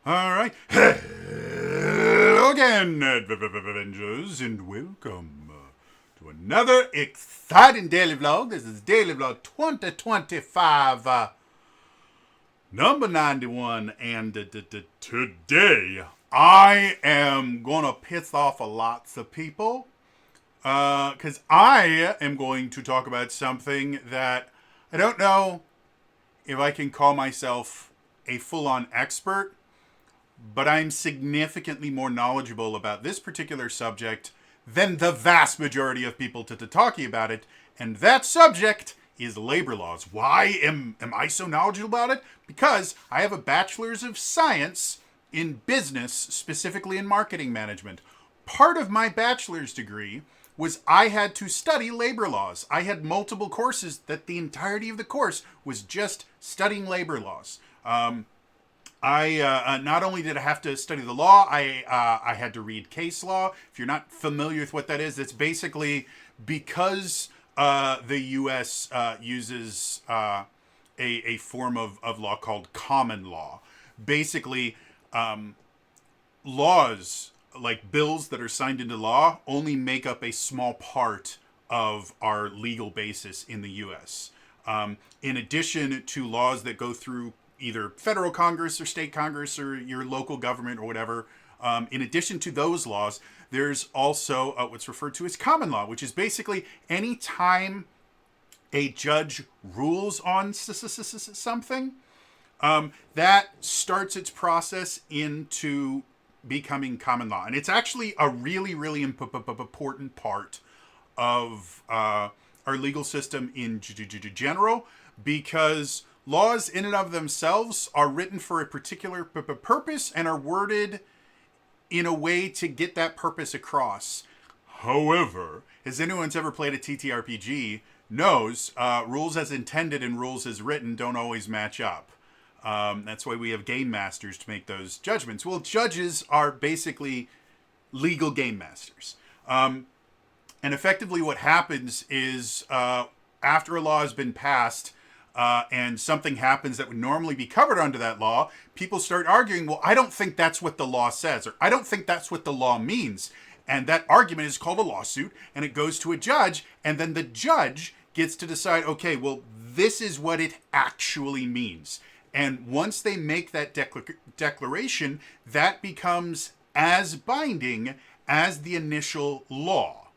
All right. Hello again, Avengers, and welcome to another exciting daily vlog. This is Daily Vlog 2025, number 91, and today I am going to piss off a lots of people because I am going to talk about something that I don't know if I can call myself a full-on expert, but I'm significantly more knowledgeable about this particular subject than the vast majority of people talking about it, and that subject is labor laws. Why am I so knowledgeable about it? Because I have a bachelor's of science in business, specifically in marketing management. Part of my bachelor's degree was I had to study labor laws. I had multiple courses that the entirety of the course was just studying labor laws. I not only did I have to study the law, I had to read case law. If you're not familiar with what that is, it's basically because the U.S. uses a form of law called common law. Basically, laws, like bills that are signed into law, only make up a small part of our legal basis in the U.S. In addition to laws that go through either federal Congress or state Congress or your local government or whatever, in addition to those laws, there's also what's referred to as common law, which is basically any time a judge rules on something, that starts its process into becoming common law. And it's actually a really, really important part of our legal system in general, because laws in and of themselves are written for a particular purpose and are worded in a way to get that purpose across. However, as anyone's ever played a TTRPG knows, rules as intended and rules as written don't always match up. That's why we have game masters to make those judgments. Well, judges are basically legal game masters. And effectively what happens is after a law has been passed, and something happens that would normally be covered under that law, people start arguing, well, I don't think that's what the law says, or I don't think that's what the law means. And that argument is called a lawsuit, and it goes to a judge, and then the judge gets to decide, okay, well, this is what it actually means. And once they make that declaration, that becomes as binding as the initial law.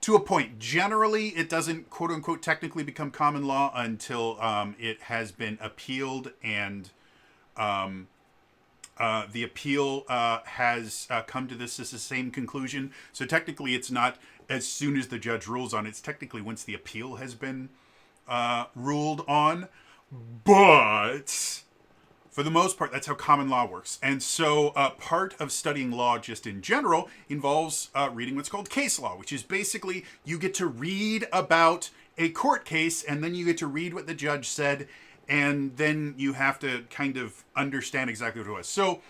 To a point. Generally, it doesn't, quote unquote, technically become common law until it has been appealed, and the appeal has come to the same conclusion. So technically, it's not as soon as the judge rules on it. It's technically once the appeal has been ruled on. But for the most part, that's how common law works. And so part of studying law just in general involves reading what's called case law, which is basically you get to read about a court case, and then you get to read what the judge said, and then you have to kind of understand exactly what it was. So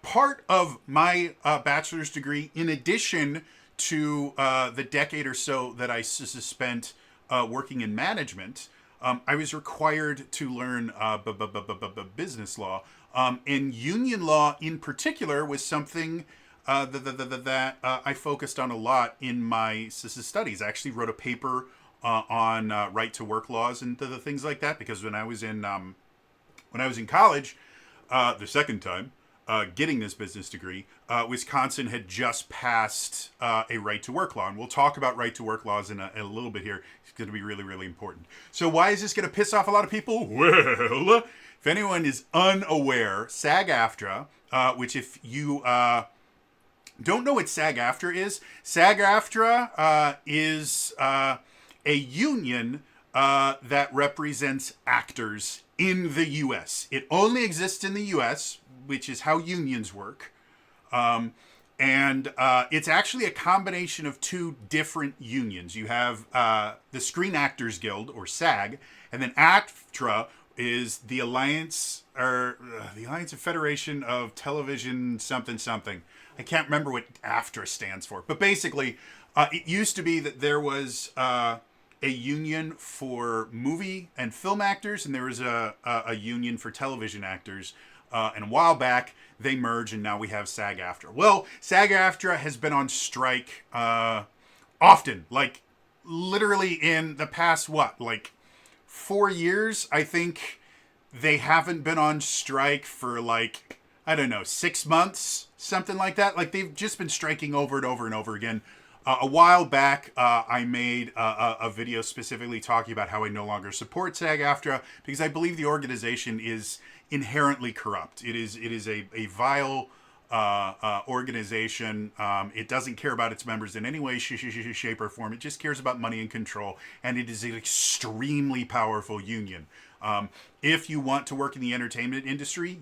part of my bachelor's degree, in addition to the decade or so that I spent working in management, I was required to learn business law. And union law in particular was something that I focused on a lot in my studies. I actually wrote a paper on right to work laws and the things like that, because when I was in college, the second time getting this business degree, Wisconsin had just passed a right to work law. And we'll talk about right to work laws in a little bit here. It's going to be really, really important. So why is this going to piss off a lot of people? Well, if anyone is unaware, SAG-AFTRA, which if you don't know what SAG-AFTRA is, SAG-AFTRA is a union that represents actors in the U.S. It only exists in the U.S., which is how unions work. And it's actually a combination of two different unions. You have the Screen Actors Guild, or SAG, and then AFTRA is the Alliance, or the Alliance of Federation of Television something something. I can't remember what AFTRA stands for. But basically, it used to be that there was a union for movie and film actors, and there was a union for television actors. And a while back, they merged, and now we have SAG-AFTRA. Well, SAG-AFTRA has been on strike often, like literally in the past, like 4 years, I think they haven't been on strike for like, I don't know, 6 months, something like that. Like they've just been striking over and over and over again. A while back, I made a video specifically talking about how I no longer support SAG-AFTRA because I believe the organization is inherently corrupt. It is a vile organization. It doesn't care about its members in any way, shape, or form. It just cares about money and control, and it is an extremely powerful union. If you want to work in the entertainment industry,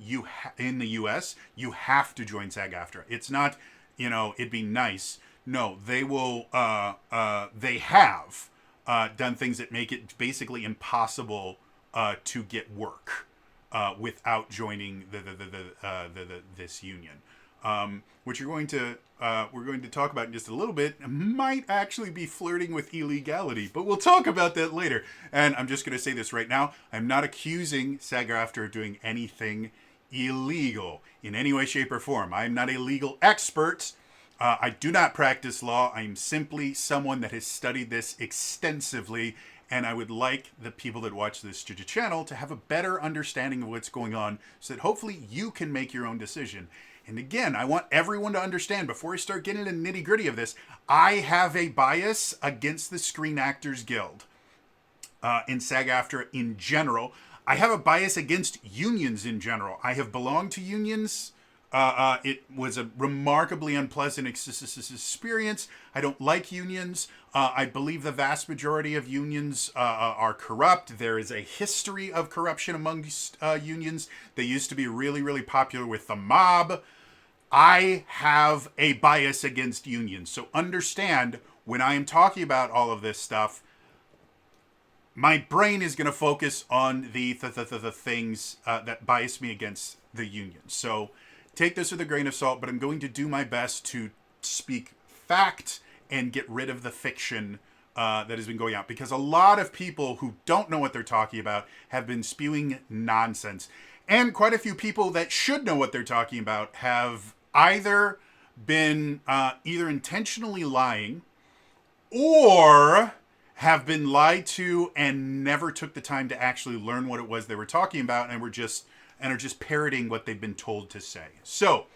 in the U.S., you have to join SAG-AFTRA. It's not, it'd be nice. No, they will. They have done things that make it basically impossible to get work without joining this union. Which we're going to talk about in just a little bit, might actually be flirting with illegality, but we'll talk about that later. And I'm just going to say this right now: I'm not accusing SAG-AFTRA of doing anything illegal in any way, shape, or form. I'm not a legal expert. I do not practice law. I'm simply someone that has studied this extensively, and I would like the people that watch this channel to have a better understanding of what's going on so that hopefully you can make your own decision. And again, I want everyone to understand, before I start getting into the nitty-gritty of this, I have a bias against the Screen Actors Guild in SAG-AFTRA in general. I have a bias against unions in general. I have belonged to unions. It was a remarkably unpleasant experience. I don't like unions. I believe the vast majority of unions are corrupt. There is a history of corruption amongst unions. They used to be really, really popular with the mob. I have a bias against unions. So understand, when I am talking about all of this stuff, my brain is going to focus on the things that bias me against the union. So take this with a grain of salt, but I'm going to do my best to speak fact and get rid of the fiction that has been going out. Because a lot of people who don't know what they're talking about have been spewing nonsense. And quite a few people that should know what they're talking about have either been either intentionally lying or have been lied to and never took the time to actually learn what it was they were talking about and are just parroting what they've been told to say. So,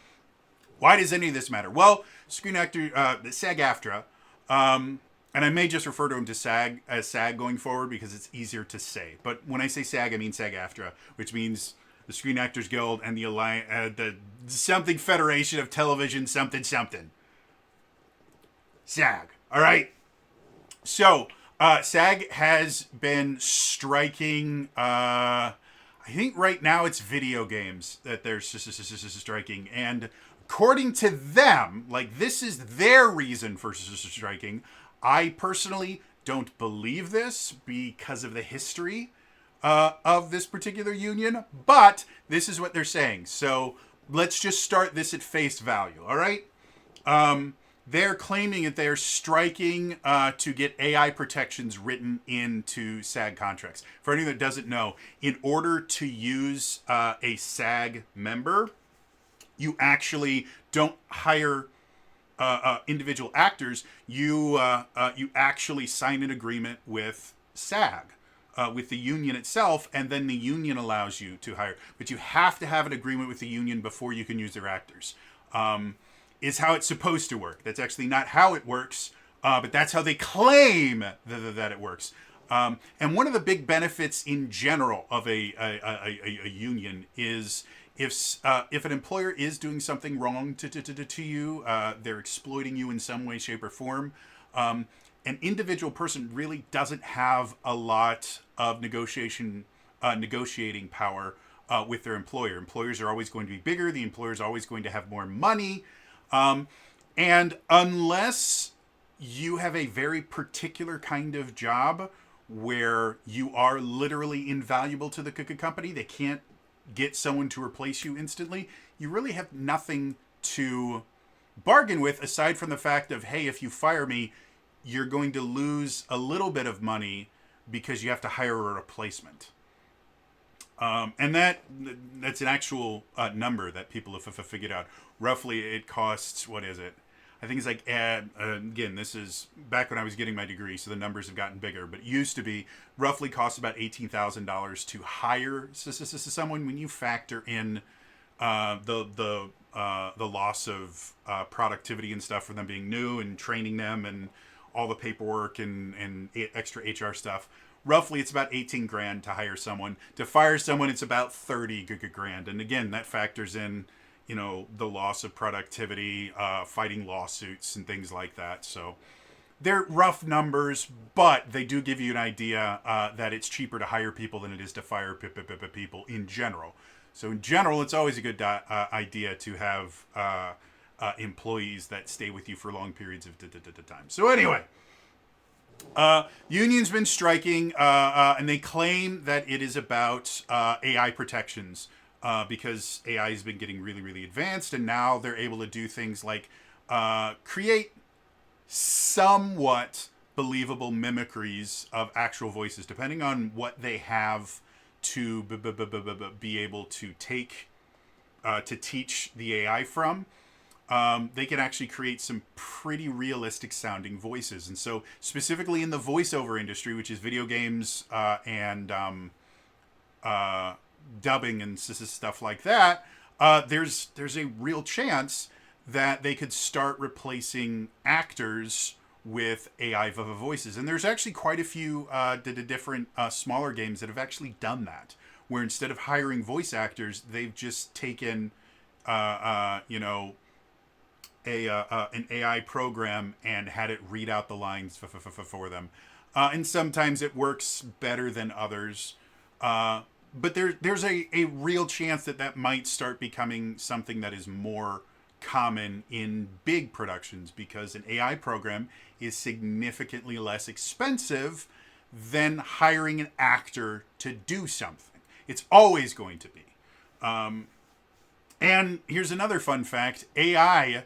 why does any of this matter? Well, SAG-AFTRA, and I may just refer to them as SAG going forward because it's easier to say. But when I say SAG, I mean SAG-AFTRA, which means the Screen Actors Guild and the something Federation of Television something. SAG. All right. So, SAG has been striking. I think right now it's video games that they're striking, and according to them, like, this is their reason for striking. I personally don't believe this because of the history of this particular union, but this is what they're saying. So let's just start this at face value. All right. They're claiming that they're striking to get AI protections written into SAG contracts. For anyone that doesn't know, in order to use a SAG member, you actually don't hire individual actors. You actually sign an agreement with SAG, with the union itself, and then the union allows you to hire. But you have to have an agreement with the union before you can use their actors. Is how it's supposed to work. That's actually not how it works, but that's how they claim that it works. And one of the big benefits in general of a union is if an employer is doing something wrong to you, they're exploiting you in some way, shape, or form, an individual person really doesn't have a lot of negotiating power with their employer. Employers are always going to be bigger. The employer is always going to have more money. And unless you have a very particular kind of job where you are literally invaluable to the company, they can't get someone to replace you instantly, you really have nothing to bargain with aside from the fact of, hey, if you fire me, you're going to lose a little bit of money because you have to hire a replacement. And that's an actual number that people have figured out. Roughly, it costs, what is it? I think it's like, again, this is back when I was getting my degree, so the numbers have gotten bigger. But it used to be roughly costs about $18,000 to hire someone. When you factor in the loss of productivity and stuff for them being new and training them and all the paperwork and extra HR stuff. Roughly, it's about 18 grand to hire someone. To fire someone, it's about 30 grand. And again, that factors in, the loss of productivity, fighting lawsuits and things like that. So they're rough numbers, but they do give you an idea that it's cheaper to hire people than it is to fire people in general. So in general, it's always a good idea to have employees that stay with you for long periods of time. So anyway, union's been striking, and they claim that it is about AI protections because AI has been getting really, really advanced, and now they're able to do things like create somewhat believable mimicries of actual voices, depending on what they have to be able to take to teach the AI from. They can actually create some pretty realistic sounding voices. And so specifically in the voiceover industry, which is video games and dubbing and stuff like that, there's a real chance that they could start replacing actors with AI voices. And there's actually quite a few different smaller games that have actually done that, where instead of hiring voice actors, they've just taken an AI program and had it read out the lines for them. And sometimes it works better than others. But there's a real chance that might start becoming something that is more common in big productions, because an AI program is significantly less expensive than hiring an actor to do something. It's always going to be. And here's another fun fact. AI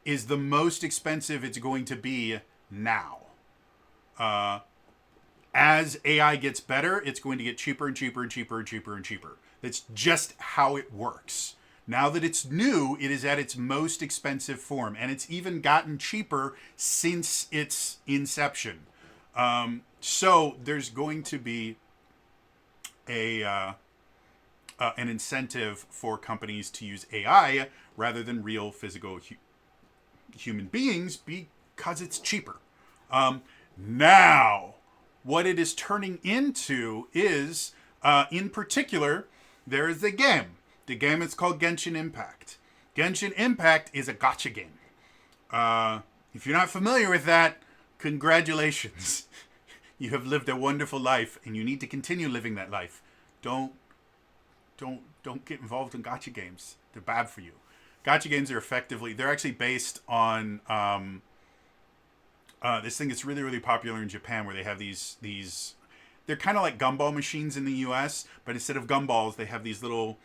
is the most expensive it's going to be now. As AI gets better, it's going to get cheaper and cheaper and cheaper and cheaper and cheaper. That's just how it works. Now that it's new, it is at its most expensive form, and it's even gotten cheaper since its inception. So there's going to be an incentive for companies to use AI rather than real physical human beings because it's cheaper. Now, what it is turning into is, in particular, there is a game. The game is called Genshin Impact. Genshin Impact is a gacha game. If you're not familiar with that, congratulations. You have lived a wonderful life, and you need to continue living that life. Don't get involved in gacha games. They're bad for you. Gacha games are they're actually based on this thing that's really, really popular in Japan, where they have these they're kind of like gumball machines in the US, but instead of gumballs, they have these little,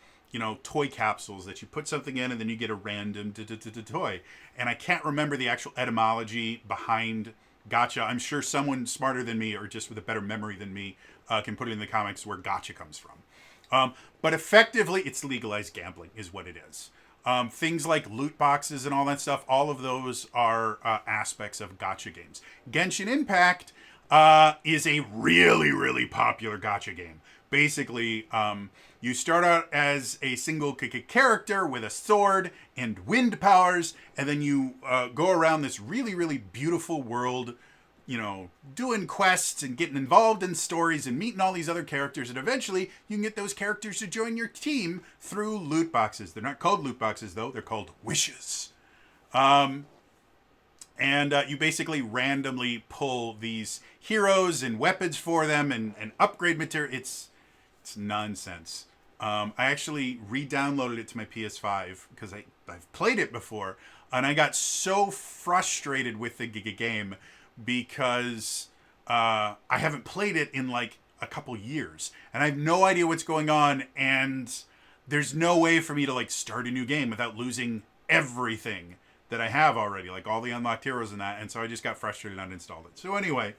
toy capsules that you put something in and then you get a random toy. And I can't remember the actual etymology behind gacha. I'm sure someone smarter than me or just with a better memory than me can put it in the comments where gacha comes from. But effectively, it's legalized gambling is what it is. Things like loot boxes and all that stuff, all of those are aspects of gacha games. Genshin Impact is a really, really popular gacha game. Basically, you start out as a single character with a sword and wind powers, and then you go around this really, really beautiful world, doing quests and getting involved in stories and meeting all these other characters, and eventually you can get those characters to join your team through loot boxes. They're not called loot boxes, though. They're called wishes. And you basically randomly pull these heroes and weapons for them and upgrade material. It's nonsense. I actually re-downloaded it to my PS5 because I've played it before, and I got so frustrated with the game because I haven't played it in like a couple years, and I have no idea what's going on, and there's no way for me to like start a new game without losing everything that I have already, like all the unlocked heroes and that, and so I just got frustrated and uninstalled it. So anyway,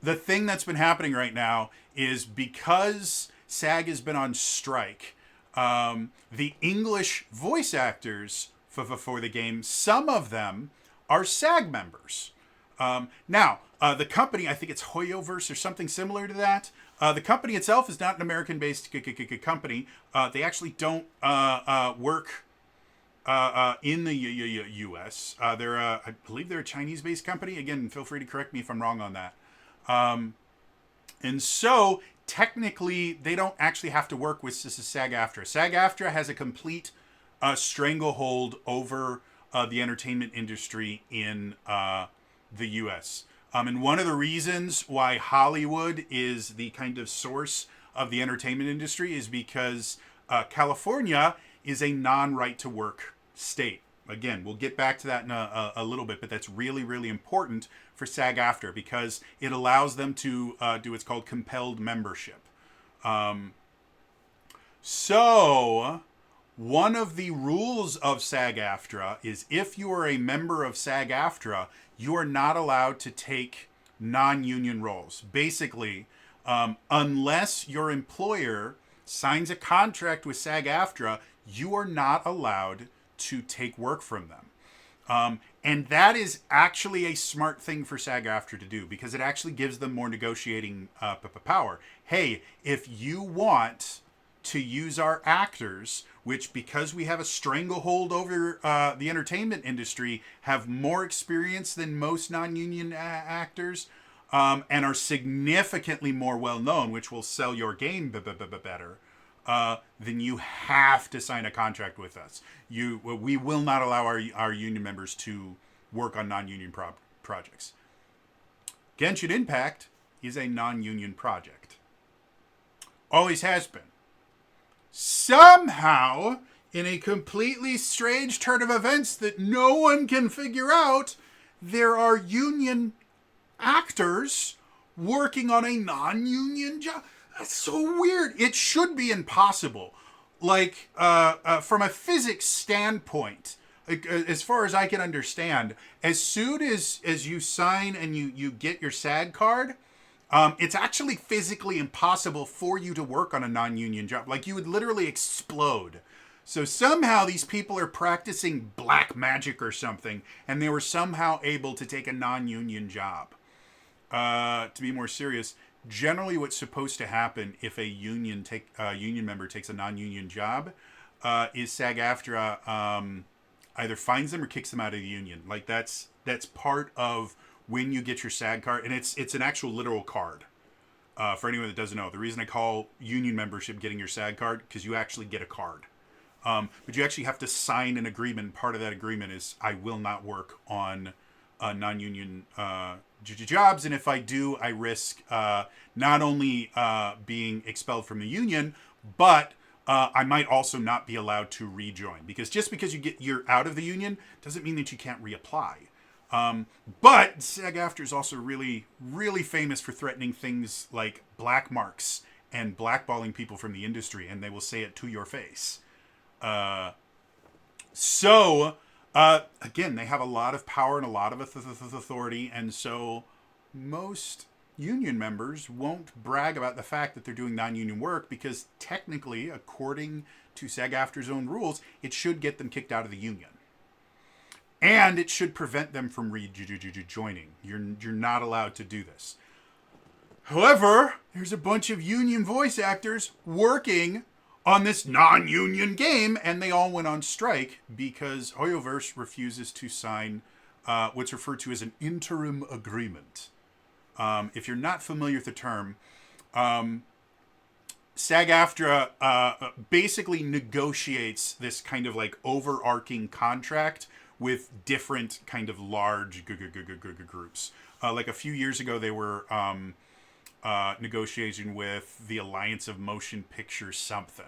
the thing that's been happening right now is because SAG has been on strike, the English voice actors for the game, some of them are SAG members. Now, the company, I think it's Hoyoverse or something similar to that. The company itself is not an American-based company. They actually don't work in the U.S. I believe they're a Chinese-based company. Again, feel free to correct me if I'm wrong on that. And so, technically, they don't actually have to work with SAG-AFTRA. SAG-AFTRA has a complete stranglehold over the entertainment industry in the U.S. And one of the reasons why Hollywood is the kind of source of the entertainment industry is because California is a non-right-to-work state. Again, we'll get back to that in a little bit, but that's really, really important for SAG-AFTRA because it allows them to do what's called compelled membership. So, one of the rules of SAG-AFTRA is if you are a member of SAG-AFTRA, you are not allowed to take non-union roles. Basically, unless your employer signs a contract with SAG-AFTRA, you are not allowed to take work from them. And that is actually a smart thing for SAG-AFTRA to do because it actually gives them more negotiating power. Hey, if you want to use our actors, which because we have a stranglehold over the entertainment industry, have more experience than most non-union actors, and are significantly more well-known, which will sell your game better, then you have to sign a contract with us. We will not allow our union members to work on non-union projects. Genshin Impact is a non-union project. Always has been. Somehow, in a completely strange turn of events that no one can figure out, there are union actors working on a non-union job. That's so weird. It should be impossible. Like, from a physics standpoint, as far as I can understand, as soon as you sign and you get your SAG card, it's actually physically impossible for you to work on a non-union job. Like, you would literally explode. So somehow these people are practicing black magic or something, and they were somehow able to take a non-union job. To be more serious, generally what's supposed to happen if a union member takes a non-union job is SAG-AFTRA either finds them or kicks them out of the union. Like, that's part of when you get your SAG card, and it's an actual literal card. For anyone that doesn't know, the reason I call union membership getting your SAG card, because you actually get a card. But you actually have to sign an agreement. Part of that agreement is I will not work on non-union jobs, and if I do, I risk not only being expelled from the union, but I might also not be allowed to rejoin. Because just because you're out of the union doesn't mean that you can't reapply. But SAG-AFTRA is also really, really famous for threatening things like black marks and blackballing people from the industry, and they will say it to your face. Again, they have a lot of power and a lot of authority, and so most union members won't brag about the fact that they're doing non-union work because technically, according to SAG-AFTRA's own rules, it should get them kicked out of the union. And it should prevent them from rejoining. You're not allowed to do this. However, there's a bunch of union voice actors working on this non-union game, and they all went on strike because Hoyoverse refuses to sign what's referred to as an interim agreement. If you're not familiar with the term, SAG-AFTRA basically negotiates this kind of like overarching contract with different kind of large groups. Like a few years ago, they were negotiating with the Alliance of Motion Picture something.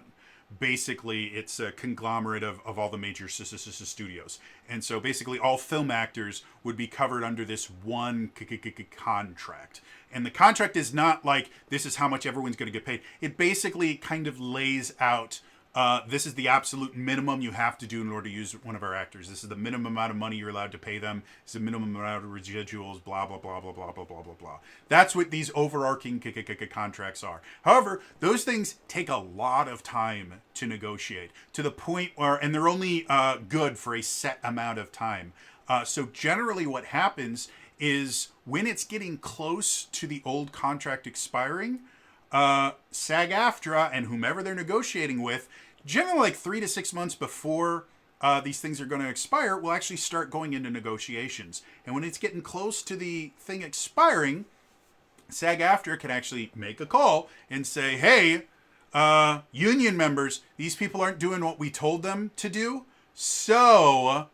Basically, it's a conglomerate of all the major studios. And so basically all film actors would be covered under this one contract. And the contract is not like, this is how much everyone's going to get paid. It basically kind of lays out This is the absolute minimum you have to do in order to use one of our actors. This is the minimum amount of money you're allowed to pay them. It's the minimum amount of residuals, blah, blah, blah, blah, blah, blah, blah, blah, blah. That's what these overarching contracts are. However, those things take a lot of time to negotiate to the point where, and they're only good for a set amount of time. So generally what happens is when it's getting close to the old contract expiring, SAG-AFTRA and whomever they're negotiating with, generally like 3 to 6 months before these things are going to expire, will actually start going into negotiations. And when it's getting close to the thing expiring, SAG-AFTRA can actually make a call and say, hey, union members, these people aren't doing what we told them to do, so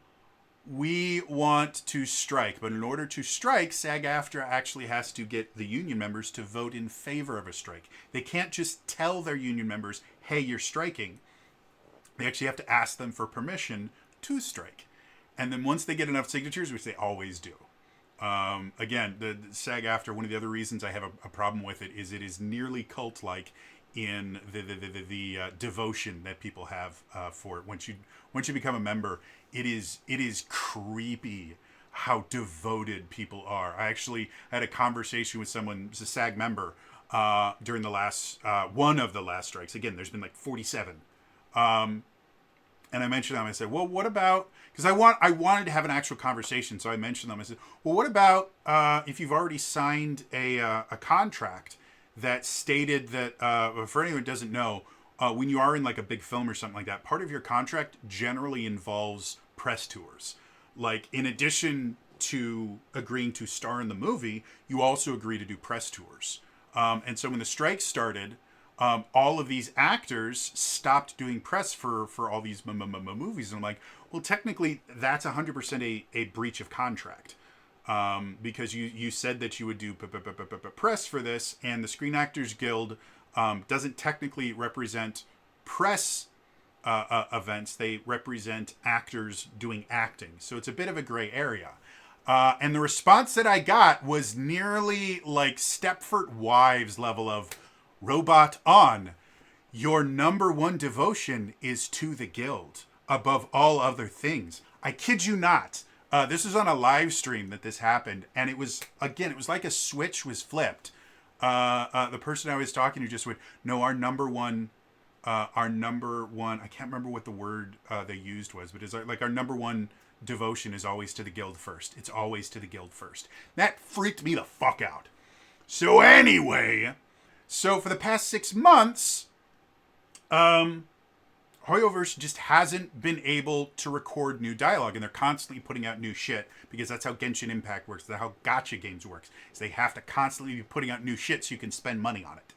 we want to strike. But in order to strike, SAG-AFTRA actually has to get the union members to vote in favor of a strike. They can't just tell their union members, hey, you're striking. They actually have to ask them for permission to strike. And then once they get enough signatures, which they always do. Again, the SAG-AFTRA, one of the other reasons I have a problem with it is nearly cult-like in the devotion that people have for it. Once you become a member, it is creepy how devoted people are. I actually had a conversation with someone who's a SAG member during the last one of the last strikes. Again, there's been like 47. And I mentioned them. I said, well, what about, because I wanted to have an actual conversation. So I mentioned them. I said, well, what about if you've already signed a contract that stated that, for anyone who doesn't know, when you are in like a big film or something like that, part of your contract generally involves press tours. Like, in addition to agreeing to star in the movie, you also agree to do press tours. And so when the strike started, all of these actors stopped doing press for all these movies. And I'm like, well, technically, that's 100% a breach of contract. Because you said that you would do press for this, and the Screen Actors Guild doesn't technically represent press events. They represent actors doing acting. So it's a bit of a gray area. And the response that I got was nearly like Stepford Wives level of, robot on. Your number one devotion is to the guild above all other things. I kid you not. This was on a live stream that this happened, and it was like a switch was flipped. The person I was talking to just went, no, our number one, I can't remember what the word they used was, but it's like our number one devotion is always to the guild first. It's always to the guild first. That freaked me the fuck out. So anyway, so for the past 6 months, Hoyoverse just hasn't been able to record new dialogue, and they're constantly putting out new shit because that's how Genshin Impact works. That's how gacha games works. Is they have to constantly be putting out new shit so you can spend money on it.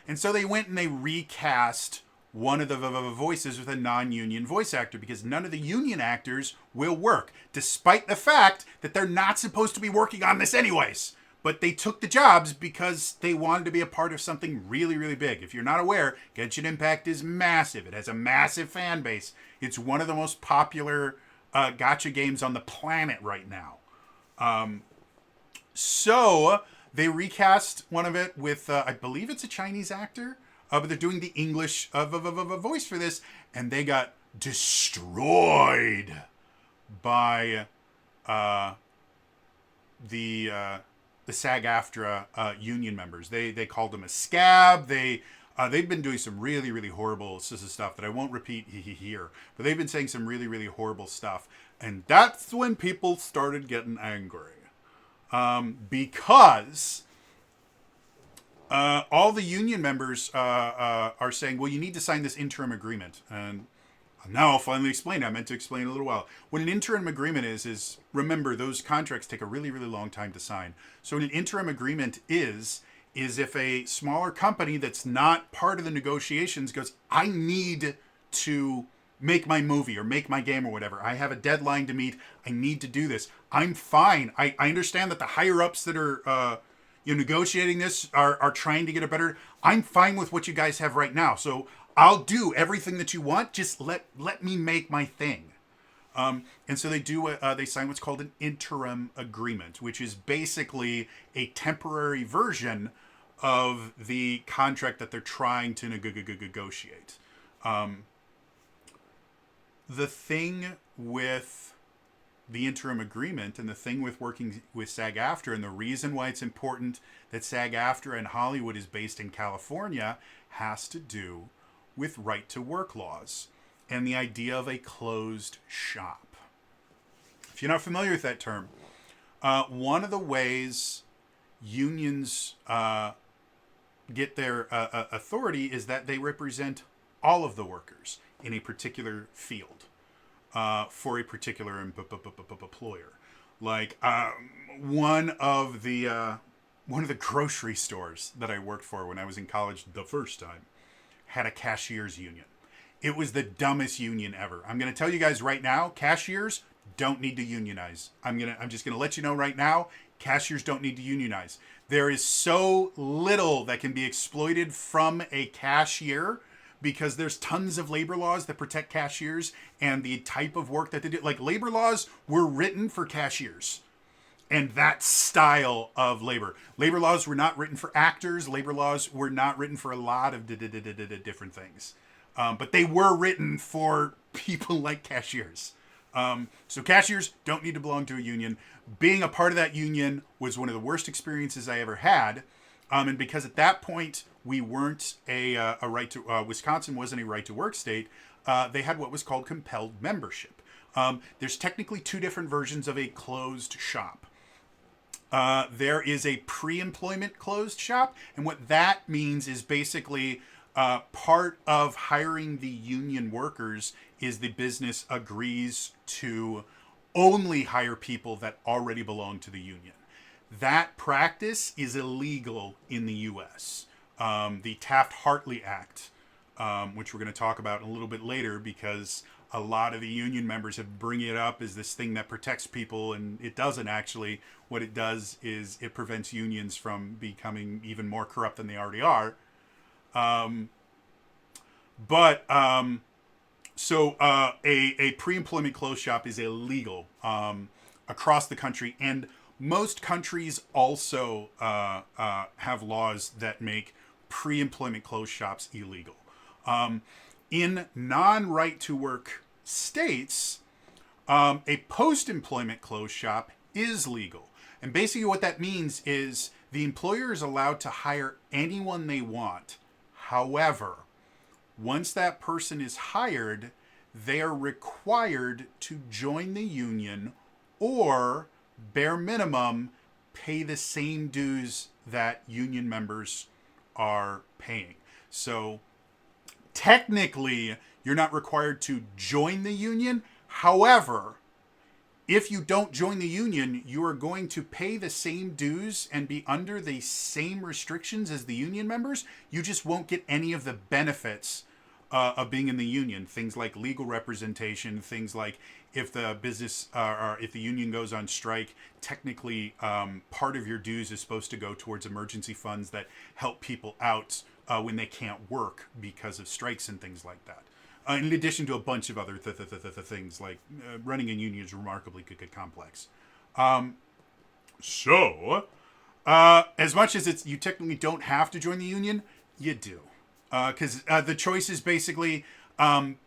And so they went and they recast one of the voices with a non-union voice actor because none of the union actors will work, despite the fact that they're not supposed to be working on this anyways. But they took the jobs because they wanted to be a part of something really, really big. If you're not aware, Genshin Impact is massive. It has a massive fan base. It's one of the most popular gacha games on the planet right now. So they recast one of it with, I believe it's a Chinese actor, but they're doing the English voice for this, and they got destroyed by the SAG-AFTRA union members. They called them a scab. They've been doing some really, really horrible stuff that I won't repeat here. But they've been saying some really, really horrible stuff. And that's when people started getting angry. Because all the union members are saying, well, you need to sign this interim agreement. And now I'll finally explain. I meant to explain a little while. What an interim agreement is remember, those contracts take a really, really long time to sign. So what an interim agreement is if a smaller company that's not part of the negotiations goes, I need to make my movie or make my game or whatever. I have a deadline to meet. I need to do this. I'm fine. I understand that the higher ups that are negotiating this are trying to get a better. I'm fine with what you guys have right now. So I'll do everything that you want. Just let me make my thing. And so they sign what's called an interim agreement, which is basically a temporary version of the contract that they're trying to negotiate. The thing with the interim agreement and the thing with working with SAG-AFTRA, and the reason why it's important that SAG-AFTRA and Hollywood is based in California, has to do with right to work laws and the idea of a closed shop. If you're not familiar with that term, one of the ways unions get their authority is that they represent all of the workers in a particular field for a particular employer. Like one of the grocery stores that I worked for when I was in college the first time had a cashiers union. It was the dumbest union ever. I'm going to tell you guys right now, cashiers don't need to unionize. I'm just going to let you know right now, cashiers don't need to unionize. There is so little that can be exploited from a cashier because there's tons of labor laws that protect cashiers and the type of work that they do. Like, labor laws were written for cashiers and that style of labor. Labor laws were not written for actors. Labor laws were not written for a lot of different things. But they were written for people like cashiers. So cashiers don't need to belong to a union. Being a part of that union was one of the worst experiences I ever had. And because at that point we weren't a right to Wisconsin wasn't a right to work state, they had what was called compelled membership. There's technically two different versions of a closed shop. There is a pre-employment closed shop, and what that means is basically part of hiring the union workers is the business agrees to only hire people that already belong to the union. That practice is illegal in the U.S. The Taft-Hartley Act, which we're going to talk about a little bit later, because a lot of the union members have bring it up as this thing that protects people, and it doesn't actually. What it does is it prevents unions from becoming even more corrupt than they already are. So a pre-employment closed shop is illegal across the country, and most countries also have laws that make pre-employment closed shops illegal. In non-right-to-work states, a post-employment closed shop is legal. And basically what that means is the employer is allowed to hire anyone they want. However, once that person is hired, they are required to join the union or, bare minimum, pay the same dues that union members are paying. So technically, you're not required to join the union. However, if you don't join the union, you are going to pay the same dues and be under the same restrictions as the union members. You just won't get any of the benefits of being in the union. Things like legal representation, things like if the business or if the union goes on strike, technically part of your dues is supposed to go towards emergency funds that help people out when they can't work because of strikes and things like that. In addition to a bunch of other things, like running a union is remarkably complex. So, as much as you technically don't have to join the union, you do. Because the choice is basically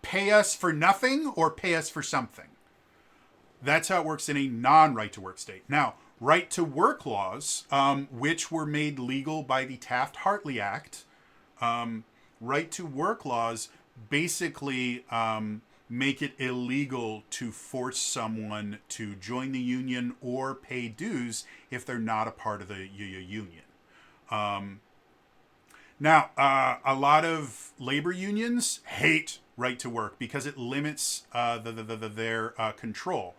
pay us for nothing or pay us for something. That's how it works in a non-right-to-work state. Now, right-to-work laws, which were made legal by the Taft-Hartley Act, right-to-work laws basically make it illegal to force someone to join the union or pay dues if they're not a part of the union. Now, a lot of labor unions hate right to work because it limits their control.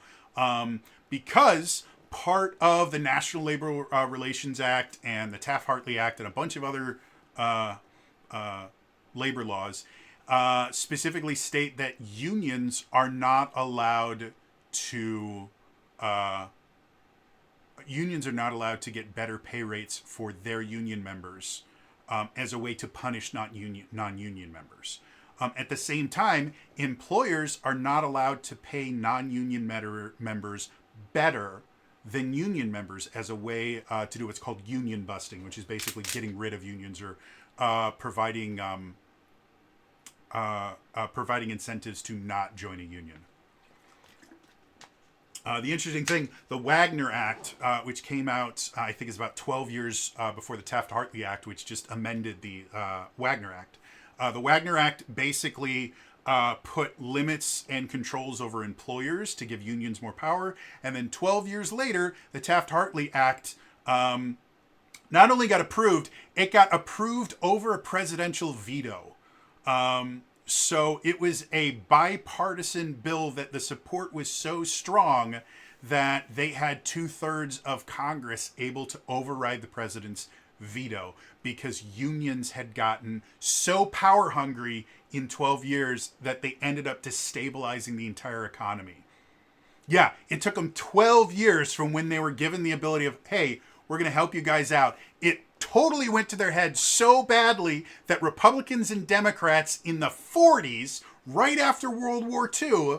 Because part of the National Labor Relations Act and the Taft-Hartley Act and a bunch of other labor laws specifically state that unions are not allowed to get better pay rates for their union members as a way to punish non-union members. At the same time, employers are not allowed to pay non-union members better than union members as a way to do what's called union busting, which is basically getting rid of unions or providing providing incentives to not join a union. The interesting thing, the Wagner Act, which came out, I think, is about 12 years before the Taft-Hartley Act, which just amended the Wagner Act. The Wagner Act basically put limits and controls over employers to give unions more power. And then 12 years later, the Taft-Hartley Act not only got approved, it got approved over a presidential veto. So it was a bipartisan bill that the support was so strong that they had 2/3 of Congress able to override the president's veto because unions had gotten so power hungry in 12 years that they ended up destabilizing the entire economy. Yeah, it took them 12 years from when they were given the ability of, hey, we're going to help you guys out. It totally went to their head so badly that Republicans and Democrats in the 40s, right after World War II,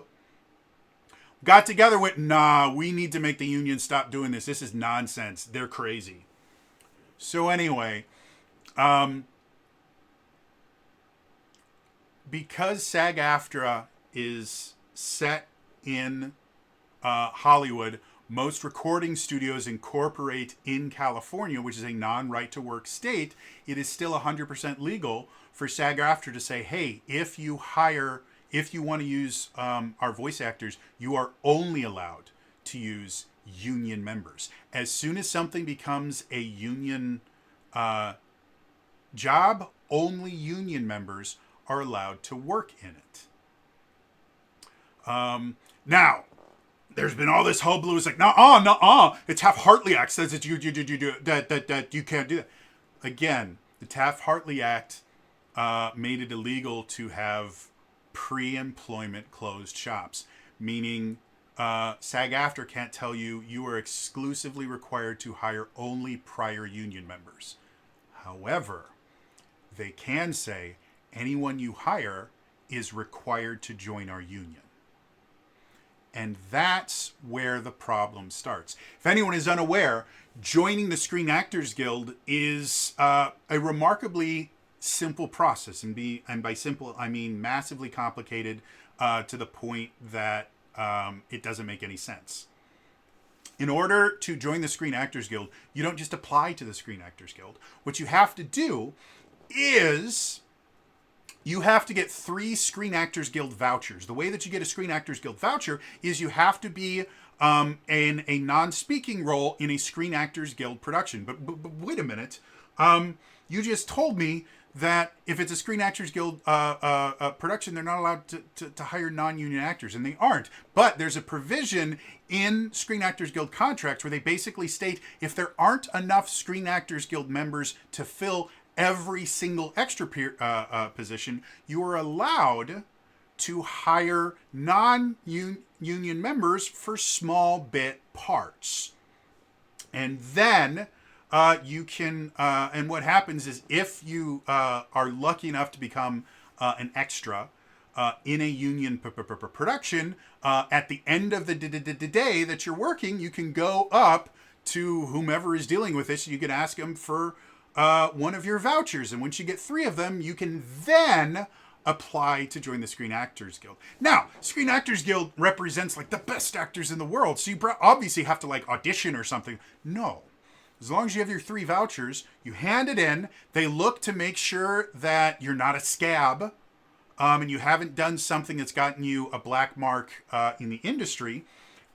got together and went, nah, we need to make the union stop doing this. This is nonsense. They're crazy. So anyway, because SAG-AFTRA is set in Hollywood, most recording studios incorporate in California, which is a non-right-to-work state. It is still 100% legal for SAG-AFTRA to say, hey, if you want to use our voice actors, you are only allowed to use union members. As soon as something becomes a union job, only union members are allowed to work in it. Now, there's been all this hullabaloo. It's like, the Taft-Hartley Act says that that you can't do that. Again, the Taft-Hartley Act made it illegal to have pre-employment closed shops, meaning SAG-AFTRA can't tell you you are exclusively required to hire only prior union members. However, they can say anyone you hire is required to join our union. And that's where the problem starts. If anyone is unaware, joining the Screen Actors Guild is a remarkably simple process. And by simple, I mean massively complicated to the point that it doesn't make any sense. In order to join the Screen Actors Guild, you don't just apply to the Screen Actors Guild. What you have to do is you have to get 3 Screen Actors Guild vouchers. The way that you get a Screen Actors Guild voucher is you have to be in a non-speaking role in a Screen Actors Guild production. But wait a minute. You just told me that if it's a Screen Actors Guild production, they're not allowed to hire non-union actors, and they aren't. But there's a provision in Screen Actors Guild contracts where they basically state if there aren't enough Screen Actors Guild members to fill every single extra position, you are allowed to hire non-union members for small bit parts. And then you can, and what happens is if you are lucky enough to become an extra in a union production, at the end of the day that you're working, you can go up to whomever is dealing with this. You can ask them for one of your vouchers. And once you get 3 of them, you can then apply to join the Screen Actors Guild. Now, Screen Actors Guild represents like the best actors in the world. So you obviously have to like audition or something. No. As long as you have your 3 vouchers, you hand it in. They look to make sure that you're not a scab and you haven't done something that's gotten you a black mark in the industry.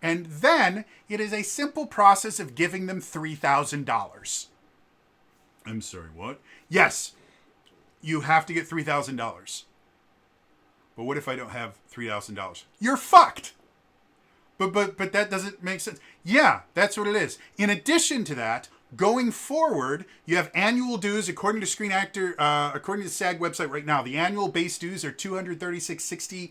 And then it is a simple process of giving them $3,000. I'm sorry, what? Yes, you have to get $3,000. But what if I don't have $3,000? You're fucked. But that doesn't make sense. Yeah, that's what it is. In addition to that, going forward, you have annual dues according to according to the SAG website right now. The annual base dues are $236.60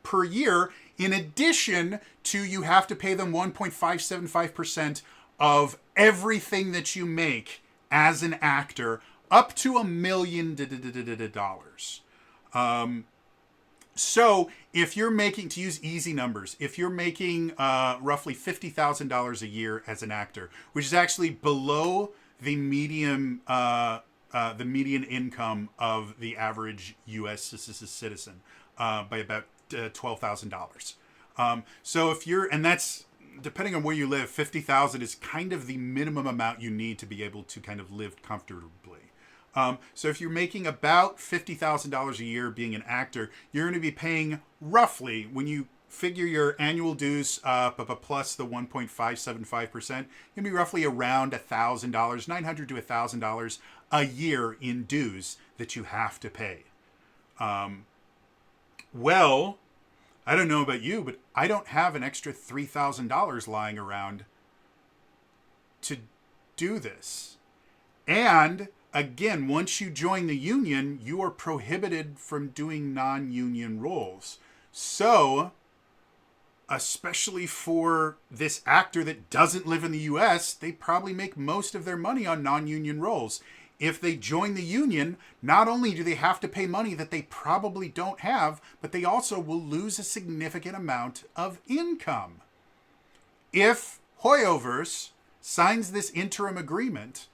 per year. In addition to, you have to pay them 1.575% of everything that you make as an actor, up to $1 million. So if you're making, to use easy numbers, if you're making roughly $50,000 a year as an actor, which is actually below the medium the median income of the average U.S. citizen by about $12,000. So if you're, and that's depending on where you live, 50,000 is kind of the minimum amount you need to be able to kind of live comfortably. So if you're making about $50,000 a year being an actor, you're going to be paying roughly, when you figure your annual dues plus the 1.575%, you're going to be roughly around $1,000, $900 to $1,000 a year in dues that you have to pay. Well, I don't know about you, but I don't have an extra $3,000 lying around to do this. And again, once you join the union, you are prohibited from doing non-union roles. So, especially for this actor that doesn't live in the US, they probably make most of their money on non-union roles. If they join the union, not only do they have to pay money that they probably don't have, but they also will lose a significant amount of income. If Hoyoverse signs this interim agreement,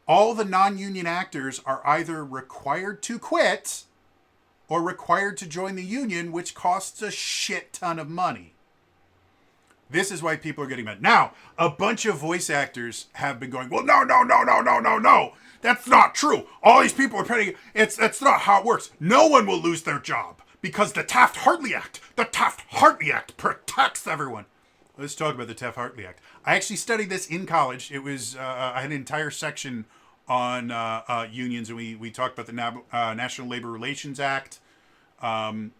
all the non-union actors are either required to quit or required to join the union, which costs a shit ton of money. This is why people are getting mad. Now, a bunch of voice actors have been going, well, no. That's not true. All these people are paying. That's not how it works. No one will lose their job because the Taft-Hartley Act protects everyone. Let's talk about the Taft-Hartley Act. I actually studied this in college. It was, I had an entire section on unions, and we talked about the National Labor Relations Act.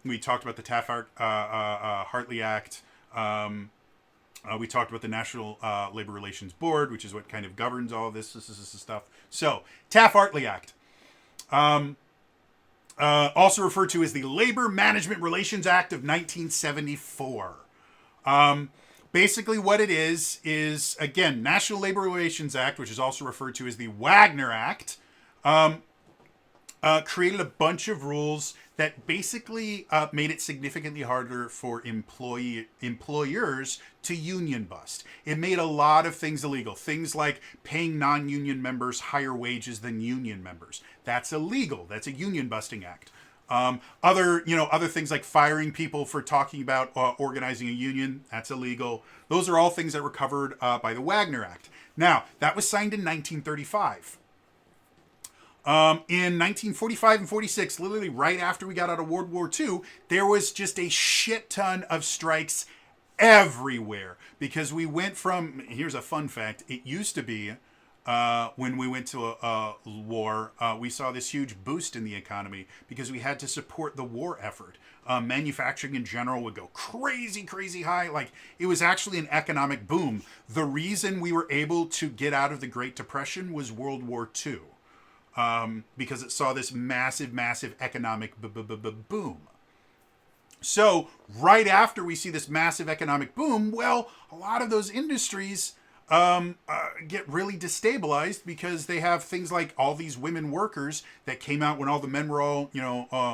We talked about the Taft-Hartley Act. We talked about the National Labor Relations Board, which is what kind of governs all of this stuff. So, Taft-Hartley Act. Also referred to as the Labor Management Relations Act of 1974. Basically what it is, again, National Labor Relations Act, which is also referred to as the Wagner Act, created a bunch of rules that basically made it significantly harder for employers to union bust. It made a lot of things illegal. Things like paying non-union members higher wages than union members. That's illegal. That's a union busting act. Other things like firing people for talking about organizing a union, that's illegal. Those are all things that were covered by the Wagner Act. Now, that was signed in 1935. In 1945 and 46, literally right after we got out of World War II, there was just a shit ton of strikes everywhere. Because we went from, here's a fun fact, it used to be, when we went to a war, we saw this huge boost in the economy because we had to support the war effort. Manufacturing in general would go crazy, crazy high. Like, it was actually an economic boom. The reason we were able to get out of the Great Depression was World War II. Because it saw this massive, massive economic boom. So, right after we see this massive economic boom, well, a lot of those industries get really destabilized because they have things like all these women workers that came out when all the men were all,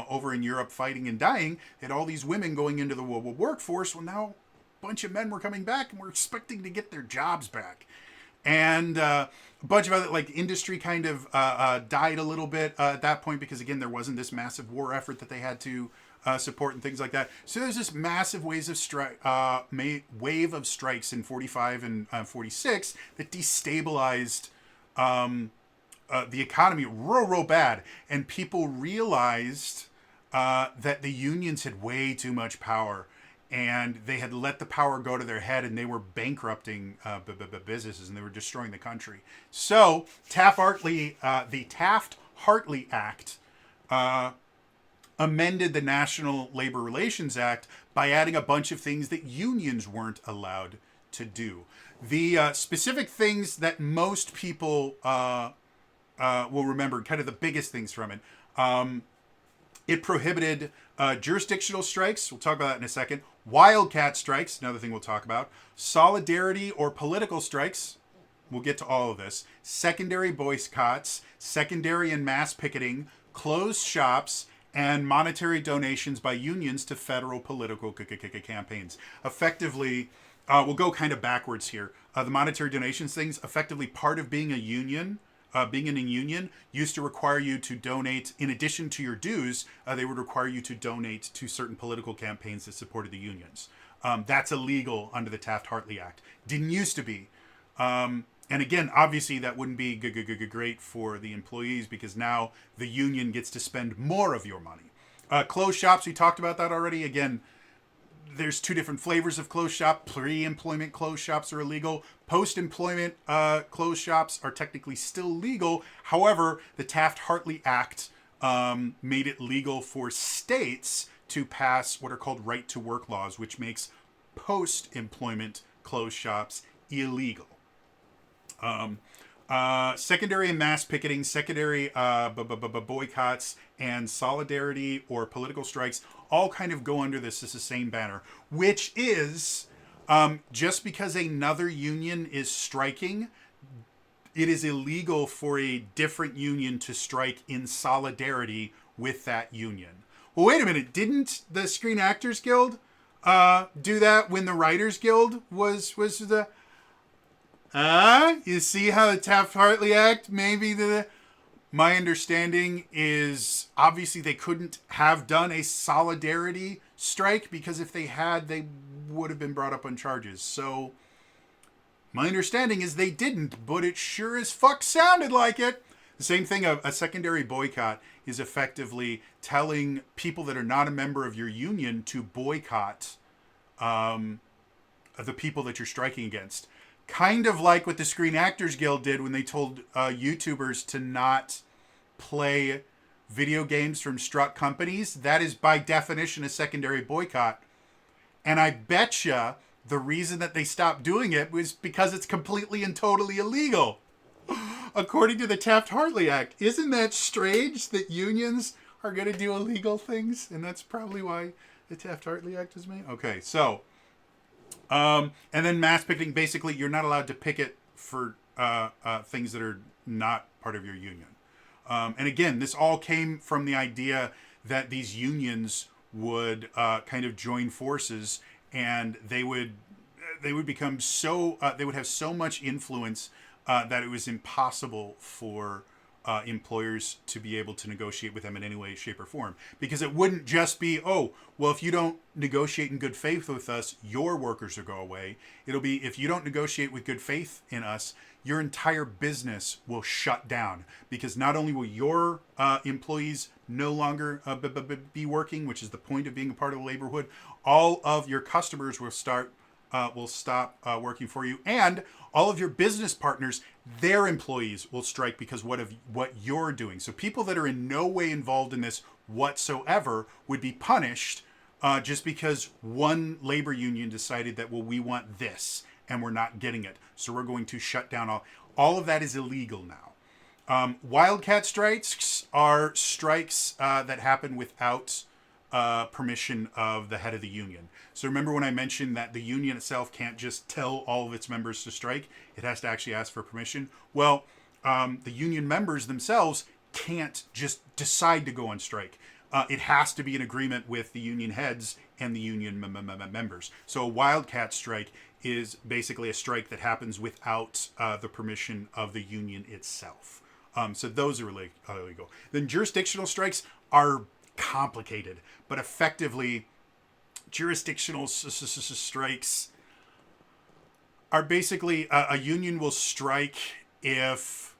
over in Europe fighting and dying, and all these women going into the workforce. Well, now a bunch of men were coming back and we're expecting to get their jobs back. And a bunch of other, like, industry kind of died a little bit at that point because, again, there wasn't this massive war effort that they had to support and things like that. So there's this massive wave of strikes in 45 and 46 that destabilized the economy real bad. And people realized that the unions had way too much power. And they had let the power go to their head, and they were bankrupting businesses, and they were destroying the country. So the Taft-Hartley Act amended the National Labor Relations Act by adding a bunch of things that unions weren't allowed to do. The specific things that most people will remember, kind of the biggest things from it, it prohibited jurisdictional strikes. We'll talk about that in a second. Wildcat strikes, another thing we'll talk about. Solidarity or political strikes. We'll get to all of this. Secondary boycotts, secondary and mass picketing, closed shops, and monetary donations by unions to federal political campaigns. Effectively, we'll go kind of backwards here. The monetary donations things, effectively part of being a union being in a union used to require you to donate, in addition to your dues, they would require you to donate to certain political campaigns that supported the unions. That's illegal under the Taft-Hartley Act. Didn't used to be. And again, obviously, that wouldn't be great for the employees because now the union gets to spend more of your money. Closed shops, we talked about that already. Again, there's two different flavors of closed shop. Pre-employment closed shops are illegal. Post-employment closed shops are technically still legal. However, the Taft-Hartley Act made it legal for states to pass what are called right-to-work laws, which makes post-employment closed shops illegal. Secondary and mass picketing, secondary boycotts, and solidarity or political strikes all kind of go under this as the same banner, which is just because another union is striking, it is illegal for a different union to strike in solidarity with that union. Well, wait a minute. Didn't the Screen Actors Guild do that when the Writers Guild was the... you see how the Taft-Hartley Act maybe my understanding is obviously they couldn't have done a solidarity strike because if they had, they would have been brought up on charges. So my understanding is they didn't, but it sure as fuck sounded like it. The same thing, a secondary boycott is effectively telling people that are not a member of your union to boycott the people that you're striking against. Kind of like what the Screen Actors Guild did when they told YouTubers to not play video games from struck companies. That is by definition a secondary boycott. And I betcha the reason that they stopped doing it was because it's completely and totally illegal. According to the Taft-Hartley Act. Isn't that strange that unions are going to do illegal things? And that's probably why the Taft-Hartley Act was made. Okay, so... and then mass picketing, basically, you're not allowed to picket for things that are not part of your union. And again, this all came from the idea that these unions would kind of join forces, and they would become so they would have so much influence that it was impossible for employers to be able to negotiate with them in any way, shape, or form. Because it wouldn't just be, oh, well, if you don't negotiate in good faith with us, your workers will go away. It'll be, if you don't negotiate with good faith in us, your entire business will shut down. Because not only will your employees no longer be working, which is the point of being a part of the laborhood, all of your customers will stop working for you, and all of your business partners, their employees will strike because of what you're doing. So people that are in no way involved in this whatsoever would be punished just because one labor union decided that, well, we want this and we're not getting it, so we're going to shut down all of that is illegal now. Wildcat strikes are strikes that happen without permission of the head of the union. So remember when I mentioned that the union itself can't just tell all of its members to strike, it has to actually ask for permission. Well, the union members themselves can't just decide to go on strike. It has to be an agreement with the union heads and the union members. So a wildcat strike is basically a strike that happens without the permission of the union itself. So those are illegal. Then jurisdictional strikes are complicated, but effectively jurisdictional strikes are basically a union will strike if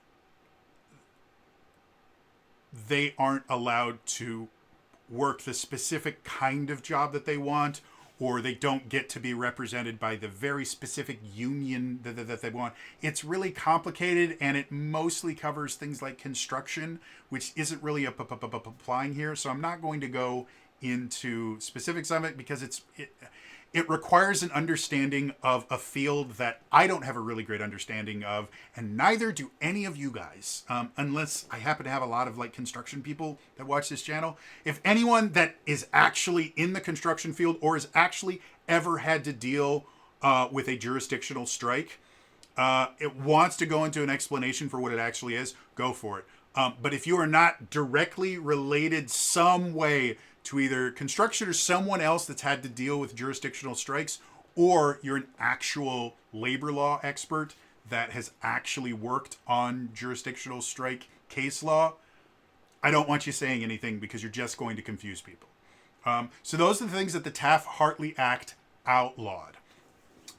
they aren't allowed to work the specific kind of job that they want, or they don't get to be represented by the very specific union that they want. It's really complicated, and it mostly covers things like construction, which isn't really applying here. So I'm not going to go into specifics of it because it requires an understanding of a field that I don't have a really great understanding of, and neither do any of you guys, unless I happen to have a lot of like construction people that watch this channel. If anyone that is actually in the construction field or has actually ever had to deal with a jurisdictional strike, it wants to go into an explanation for what it actually is, go for it. But if you are not directly related some way to either construction or someone else that's had to deal with jurisdictional strikes, or you're an actual labor law expert, that has actually worked on jurisdictional strike case law, I don't want you saying anything because you're just going to confuse people. So those are the things that the Taft-Hartley Act outlawed.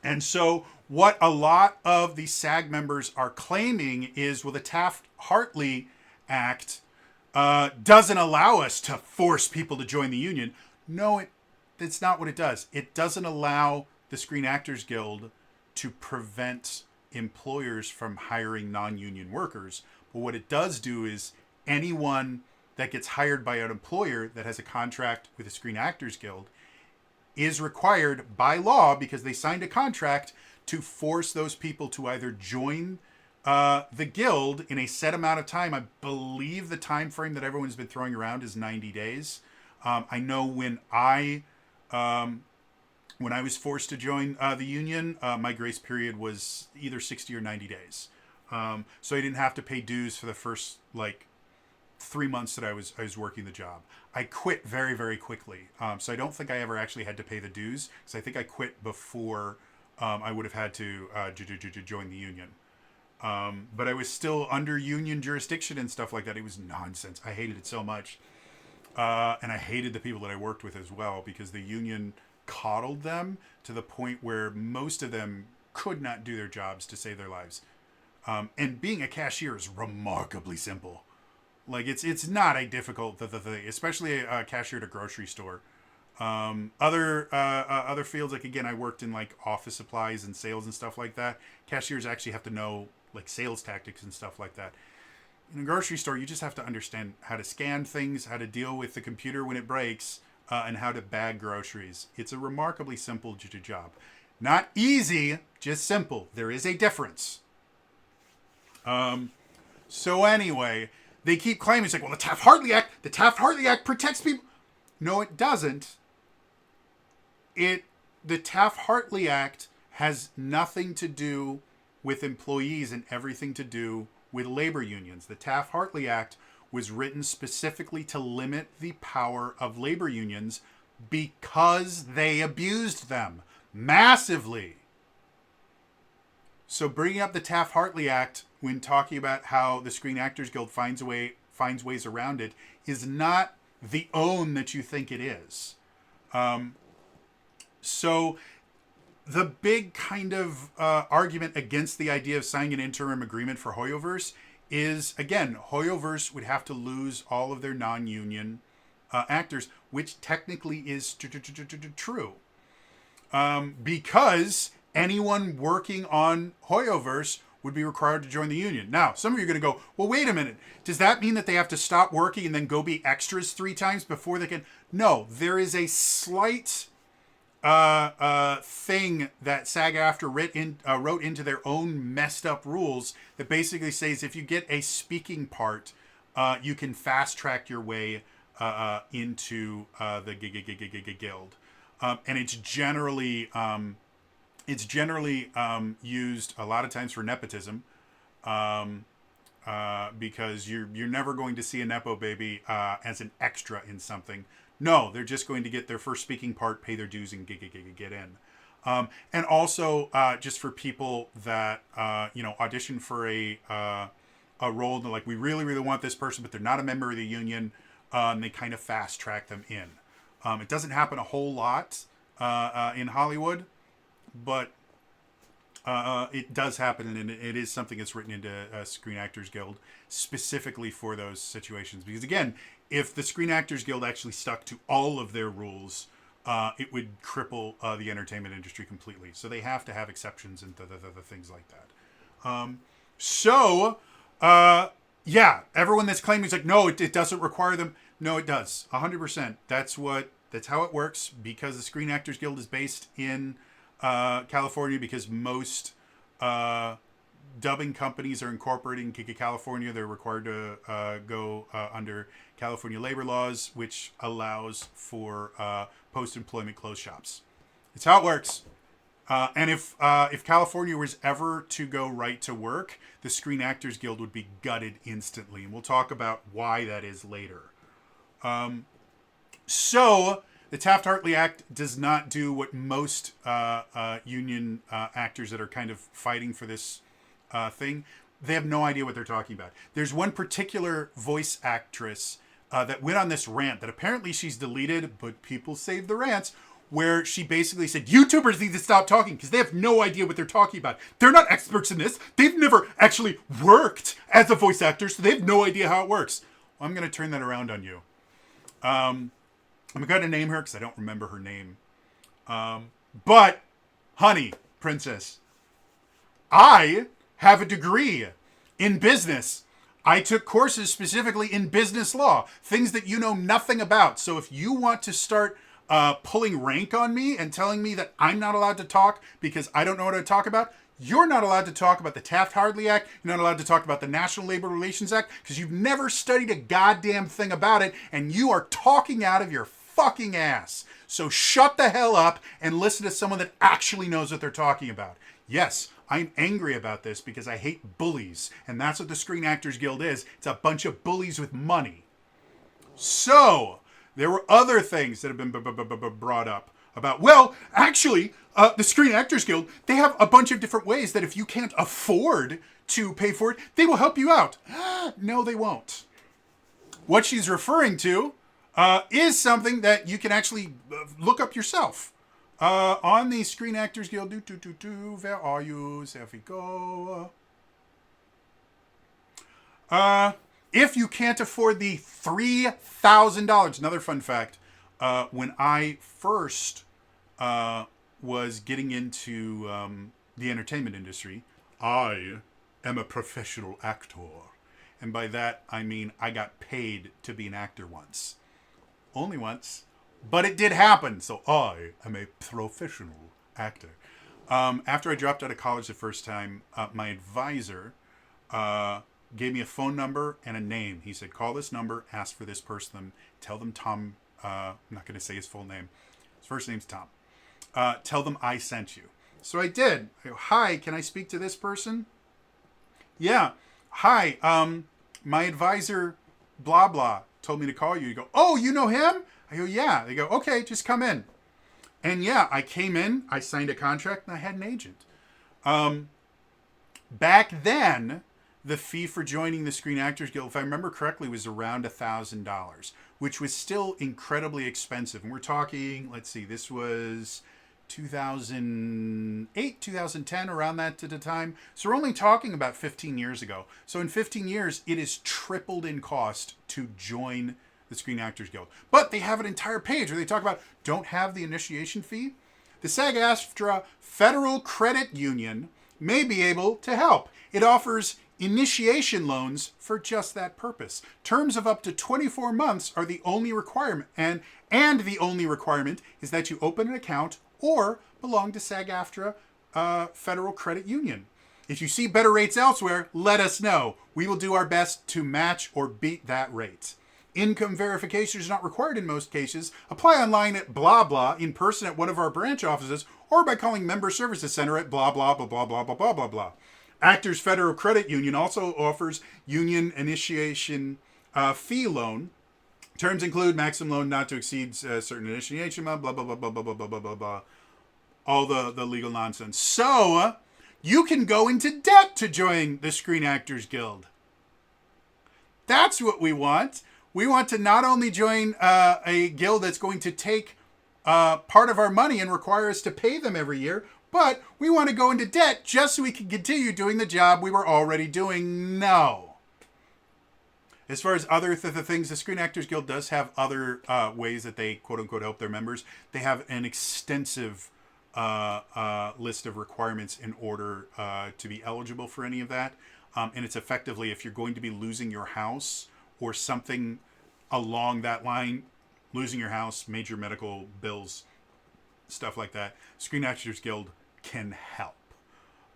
And so what a lot of the SAG members are claiming is, well, the Taft-Hartley Act doesn't allow us to force people to join the union. No, that's not what it does. It doesn't allow the Screen Actors Guild to prevent employers from hiring non-union workers. But what it does do is anyone that gets hired by an employer that has a contract with the Screen Actors Guild is required by law, because they signed a contract, to force those people to either join the guild in a set amount of time. I believe the time frame that everyone's been throwing around is 90 days. I know when I was forced to join the union, my grace period was either 60 or 90 days. So I didn't have to pay dues for the first 3 months that I was working the job. I quit very, very quickly. So I don't think I ever actually had to pay the dues, because I think I quit before I would have had to join the union. But I was still under union jurisdiction and stuff like that. It was nonsense. I hated it so much. And I hated the people that I worked with as well, because the union coddled them to the point where most of them could not do their jobs to save their lives. And being a cashier is remarkably simple. It's not a difficult thing, especially a cashier at a grocery store. Other fields, again, I worked in office supplies and sales and stuff like that. Cashiers actually have to know sales tactics and stuff like that. In a grocery store, you just have to understand how to scan things, how to deal with the computer when it breaks, and how to bag groceries. It's a remarkably simple job. Not easy, just simple. There is a difference. So anyway, they keep claiming, it's well, the Taft-Hartley Act protects people. No, it doesn't. The Taft-Hartley Act has nothing to do with employees and everything to do with labor unions. The Taft-Hartley Act was written specifically to limit the power of labor unions because they abused them massively. So bringing up the Taft-Hartley Act when talking about how the Screen Actors Guild finds ways around it is not the own that you think it is. So the big kind of argument against the idea of signing an interim agreement for Hoyoverse is, again, Hoyoverse would have to lose all of their non-union actors, which technically is true. Because anyone working on Hoyoverse would be required to join the union. Now, some of you are going to go, well, wait a minute. Does that mean that they have to stop working and then go be extras 3 times before they can? No, there is a slight thing that SAG-AFTRA wrote into their own messed up rules that basically says if you get a speaking part, you can fast track your way into the guild. And it's generally used a lot of times for nepotism, because you're never going to see a nepo baby as an extra in something. No, they're just going to get their first speaking part, pay their dues, and get in. And also just for people that audition for a role, they're we really, really want this person, but they're not a member of the union. They kind of fast track them in. It doesn't happen a whole lot in Hollywood, but it does happen, and it is something that's written into Screen Actors Guild specifically for those situations. Because again, if the Screen Actors Guild actually stuck to all of their rules, it would cripple the entertainment industry completely. So they have to have exceptions and the things like that. Yeah, everyone that's claiming is no, it doesn't require them. No, it does. 100%. That's how it works, because the Screen Actors Guild is based in California, because most dubbing companies are incorporating California. They're required to go under California labor laws, which allows for post-employment close shops. It's how it works. And if California was ever to go right to work, the Screen Actors Guild would be gutted instantly. And we'll talk about why that is later. So the Taft-Hartley Act does not do what most union actors that are kind of fighting for this thing, they have no idea what they're talking about. There's one particular voice actress that went on this rant that apparently she's deleted, but people save the rants, where she basically said YouTubers need to stop talking because they have no idea what they're talking about. They're not experts in this. They've never actually worked as a voice actor, so they have no idea how it works. Well, I'm going to turn that around on you. I'm going to name her because I don't remember her name. But, honey, princess, I have a degree in business. I took courses specifically in business law, things that you know nothing about. So if you want to start pulling rank on me and telling me that I'm not allowed to talk because I don't know what to talk about, you're not allowed to talk about the Taft-Hartley Act. You're not allowed to talk about the National Labor Relations Act because you've never studied a goddamn thing about it, and you are talking out of your fucking ass. So shut the hell up and listen to someone that actually knows what they're talking about. Yes, I'm angry about this because I hate bullies, and that's what the Screen Actors Guild is. It's a bunch of bullies with money. So there were other things that have been brought up about, well, actually, the Screen Actors Guild, they have a bunch of different ways that if you can't afford to pay for it, they will help you out. No, they won't. What she's referring to is something that you can actually look up yourself. On the Screen Actors Guild, where are you? There we go. If you can't afford the $3,000, another fun fact, when I first was getting into the entertainment industry, I am a professional actor. And by that, I mean I got paid to be an actor once. Only once. But it did happen, so I am a professional actor. After I dropped out of college the first time, my advisor gave me a phone number and a name. He said, call this number, ask for this person, tell them Tom, I'm not going to say his full name. His first name's Tom. Tell them I sent you. So I did. I go, hi, can I speak to this person? Yeah. Hi, my advisor, blah, blah, told me to call you. You go, oh, you know him? I go, yeah. They go, okay, just come in. And yeah, I came in, I signed a contract, and I had an agent. Back then, the fee for joining the Screen Actors Guild, if I remember correctly, was around $1,000, which was still incredibly expensive. And we're talking, let's see, this was 2008, 2010, around that at the time. So we're only talking about 15 years ago. So in 15 years, it has tripled in cost to join the Screen Actors Guild. But they have an entire page where they talk about don't have the initiation fee. The SAG-AFTRA Federal Credit Union may be able to help. It offers initiation loans for just that purpose. Terms of up to 24 months are the only requirement, and the only requirement is that you open an account or belong to SAG-AFTRA Federal Credit Union. If you see better rates elsewhere, let us know. We will do our best to match or beat that rate. Income verification is not required in most cases. Apply online at blah blah, in person at one of our branch offices, or by calling Member Services Center at blah blah blah blah blah blah blah blah blah. Actors Federal Credit Union also offers union initiation fee loan. Terms include maximum loan not to exceed certain initiation amount, blah blah blah blah blah blah blah blah blah blah. All the legal nonsense. So you can go into debt to join the Screen Actors Guild. That's what we want. We want to not only join a guild that's going to take part of our money and require us to pay them every year, but we want to go into debt just so we can continue doing the job we were already doing. No. As far as other things, the Screen Actors Guild does have other ways that they quote-unquote help their members. They have an extensive list of requirements in order to be eligible for any of that. And it's effectively, if you're going to be losing your house or something along that line, losing your house, major medical bills, stuff like that, Screen Actors Guild can help.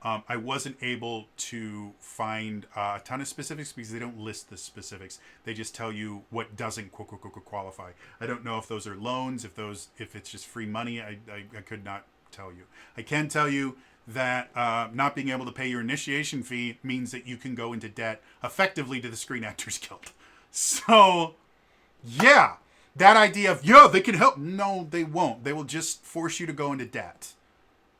I wasn't able to find a ton of specifics because they don't list the specifics. They just tell you what doesn't qualify. I don't know if those are loans, if it's just free money. I could not tell you. I can tell you that not being able to pay your initiation fee means that you can go into debt effectively to the Screen Actors Guild. So, yeah, that idea of, yeah, they can help. No, they won't. They will just force you to go into debt.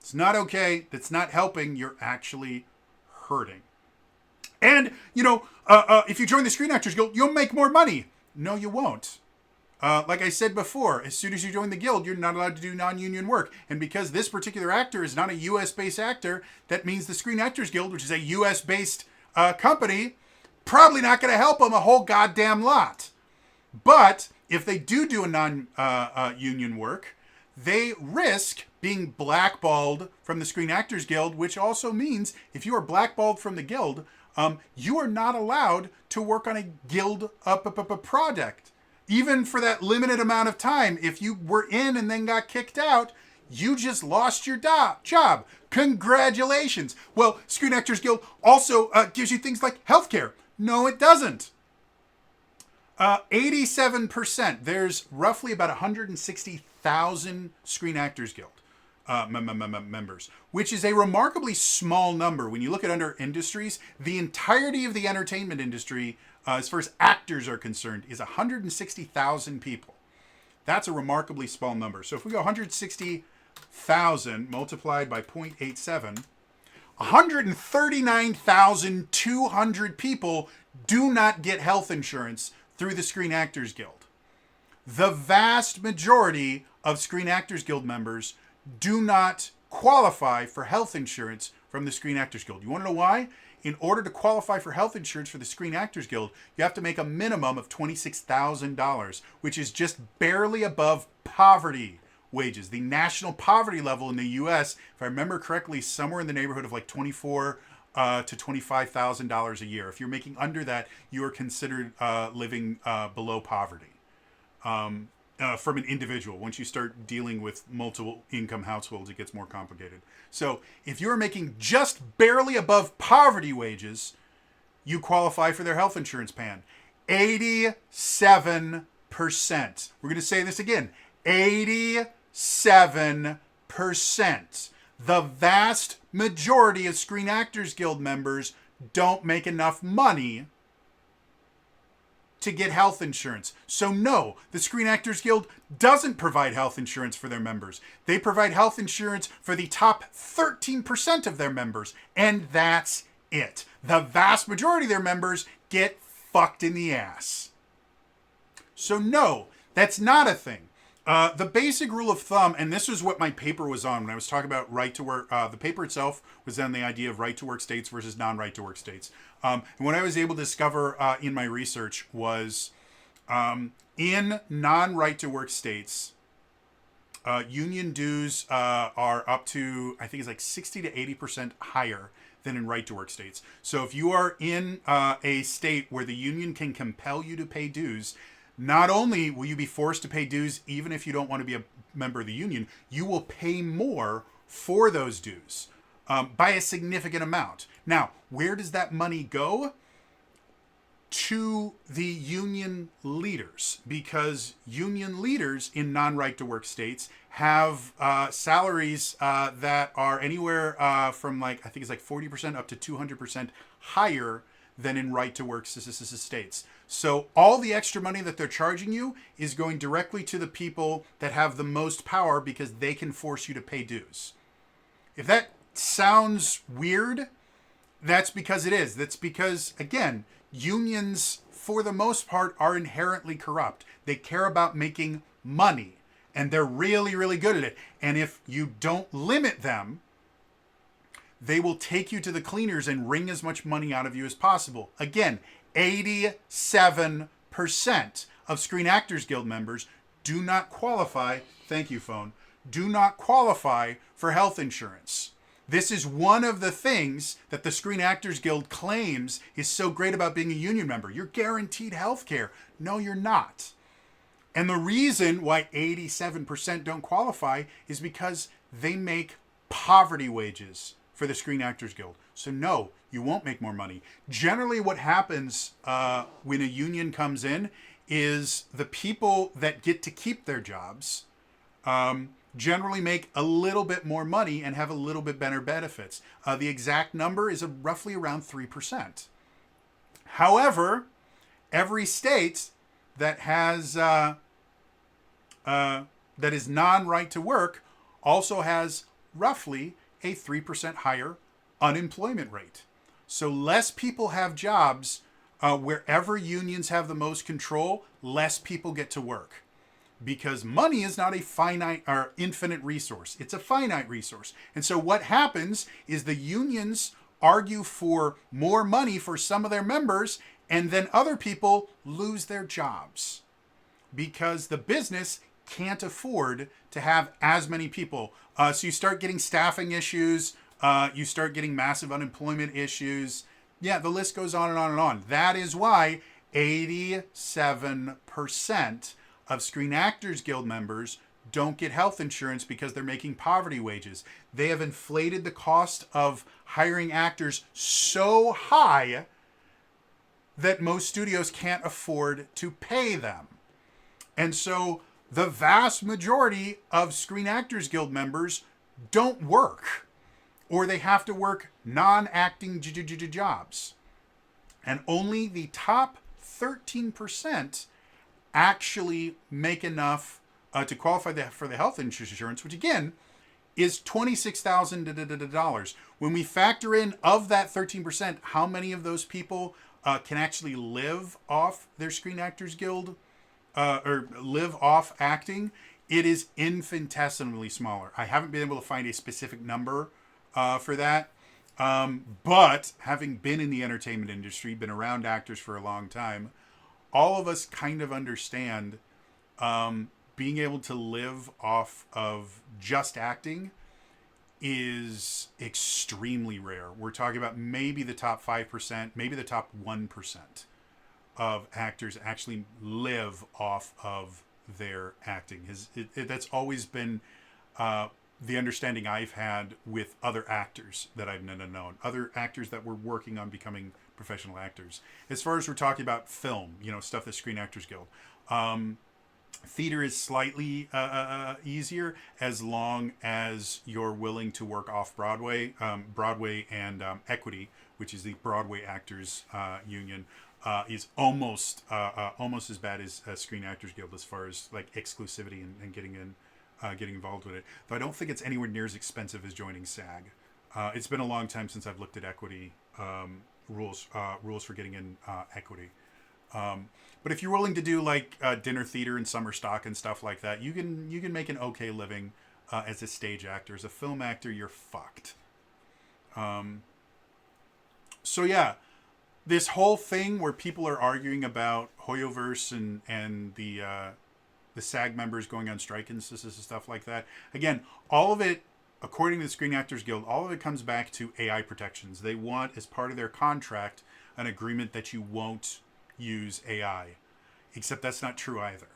It's not okay. That's not helping. You're actually hurting. And, if you join the Screen Actors Guild, you'll make more money. No, you won't. Like I said before, as soon as you join the guild, you're not allowed to do non-union work. And because this particular actor is not a U.S.-based actor, that means the Screen Actors Guild, which is a U.S.-based company, probably not going to help them a whole goddamn lot. But if they do a non-union work, they risk being blackballed from the Screen Actors Guild, which also means if you are blackballed from the guild, you are not allowed to work on a guild product. Even for that limited amount of time, if you were in and then got kicked out, you just lost your job. Congratulations. Well, Screen Actors Guild also gives you things like healthcare. No, it doesn't. 87%. There's roughly about 160,000 Screen Actors Guild members, which is a remarkably small number. When you look at other industries, the entirety of the entertainment industry, as far as actors are concerned, is 160,000 people. That's a remarkably small number. So if we go 160,000 multiplied by 0.87, 139,200 people do not get health insurance through the Screen Actors Guild. The vast majority of Screen Actors Guild members do not qualify for health insurance from the Screen Actors Guild. You want to know why? In order to qualify for health insurance for the Screen Actors Guild, you have to make a minimum of $26,000, which is just barely above poverty wages. The national poverty level in the U.S., if I remember correctly, somewhere in the neighborhood of like $24,000 to $25,000 a year. If you're making under that, you are considered living below poverty from an individual. Once you start dealing with multiple income households, it gets more complicated. So if you're making just barely above poverty wages, you qualify for their health insurance plan. 87%. We're going to say this again. 87%. The vast majority of Screen Actors Guild members don't make enough money to get health insurance. So no, the Screen Actors Guild doesn't provide health insurance for their members. They provide health insurance for the top 13% of their members, and that's it. The vast majority of their members get fucked in the ass. So no, that's not a thing. The basic rule of thumb, and this is what my paper was on when I was talking about right to work. The paper itself was on the idea of right to work states versus non-right to work states. And what I was able to discover in my research was in non-right to work states, union dues are up to, I think it's like 60 to 80% higher than in right to work states. So if you are in a state where the union can compel you to pay dues, not only will you be forced to pay dues even if you don't want to be a member of the union, you will pay more for those dues by a significant amount. Now, where does that money go? To the union leaders, because union leaders in non-right to work states have salaries that are anywhere from I think it's like 40% up to 200% higher than in right to work states. So all the extra money that they're charging you is going directly to the people that have the most power because they can force you to pay dues. If that sounds weird, that's because it is. That's because, again, unions, for the most part, are inherently corrupt. They care about making money, and they're really, really good at it. And if you don't limit them, they will take you to the cleaners and wring as much money out of you as possible. Again, 87% of Screen Actors Guild members do not qualify, thank you phone, do not qualify for health insurance. This is one of the things that the Screen Actors Guild claims is so great about being a union member. You're guaranteed health care. No, you're not. And the reason why 87% don't qualify is because they make poverty wages for the Screen Actors Guild. So no, you won't make more money. Generally what happens when a union comes in is the people that get to keep their jobs generally make a little bit more money and have a little bit better benefits. The exact number is roughly around 3%. However, every state that has that is non-right to work also has roughly a 3% higher unemployment rate. So less people have jobs. Wherever unions have the most control, less people get to work. Because money is not a finite or infinite resource. It's a finite resource. And so what happens is the unions argue for more money for some of their members, and then other people lose their jobs because the business can't afford to have as many people. So you start getting staffing issues. You start getting massive unemployment issues. Yeah, the list goes on and on and on. That is why 87% of Screen Actors Guild members don't get health insurance because they're making poverty wages. They have inflated the cost of hiring actors so high that most studios can't afford to pay them. And so the vast majority of Screen Actors Guild members don't work, or they have to work non-acting jobs. And only the top 13% actually make enough to qualify for the health insurance, which again is $26,000. When we factor in of that 13%, how many of those people can actually live off their Screen Actors Guild or live off acting, it is infinitesimally smaller. I haven't been able to find a specific number for that. But having been in the entertainment industry, been around actors for a long time, all of us kind of understand being able to live off of just acting is extremely rare. We're talking about maybe the top 5%, maybe the top 1% of actors actually live off of their acting. That's always been the understanding I've had with other actors that I've known, other actors that were working on becoming professional actors. As far as we're talking about film, stuff that Screen Actors Guild. Theater is slightly easier as long as you're willing to work off Broadway. Broadway and Equity, which is the Broadway Actors Union, is almost as bad as Screen Actors Guild as far as like exclusivity and getting involved with it. Though I don't think it's anywhere near as expensive as joining SAG. It's been a long time since I've looked at equity rules for getting in equity. But if you're willing to do like dinner theater and summer stock and stuff like that, you can make an okay living as a stage actor. As a film actor, you're fucked. So yeah, this whole thing where people are arguing about Hoyoverse and the SAG members going on strike and stuff like that. Again, all of it, according to the Screen Actors Guild, all of it comes back to AI protections. They want, as part of their contract, an agreement that you won't use AI. Except that's not true either.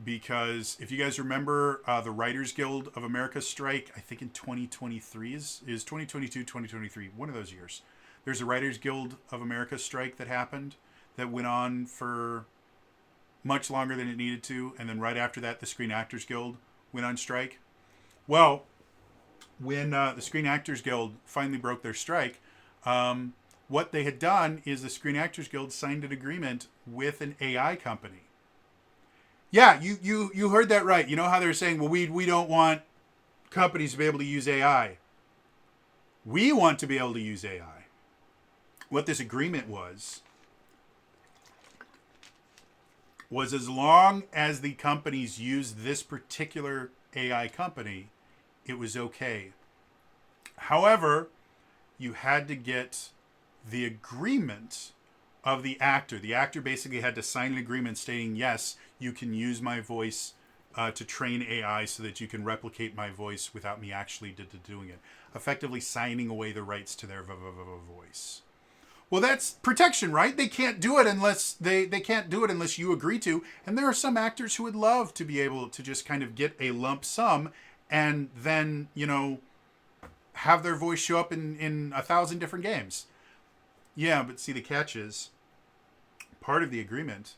Because if you guys remember the Writers Guild of America strike, I think in 2023, is 2022, 2023, one of those years. There's a Writers Guild of America strike that happened that went on for much longer than it needed to. And then right after that, the Screen Actors Guild went on strike. Well, when the Screen Actors Guild finally broke their strike, what they had done is the Screen Actors Guild signed an agreement with an AI company. Yeah, you heard that right. You know how they're saying, well, we don't want companies to be able to use AI. We want to be able to use AI. What this agreement was as long as the companies used this particular AI company, it was okay. However, you had to get the agreement of the actor. The actor basically had to sign an agreement stating, yes, you can use my voice to train AI so that you can replicate my voice without me actually doing it. Effectively signing away the rights to their voice. Well, that's protection, right? They can't do it unless they can't do it unless you agree to. And there are some actors who would love to be able to just kind of get a lump sum and then, have their voice show up in 1,000 different games. Yeah, but see, the catch is part of the agreement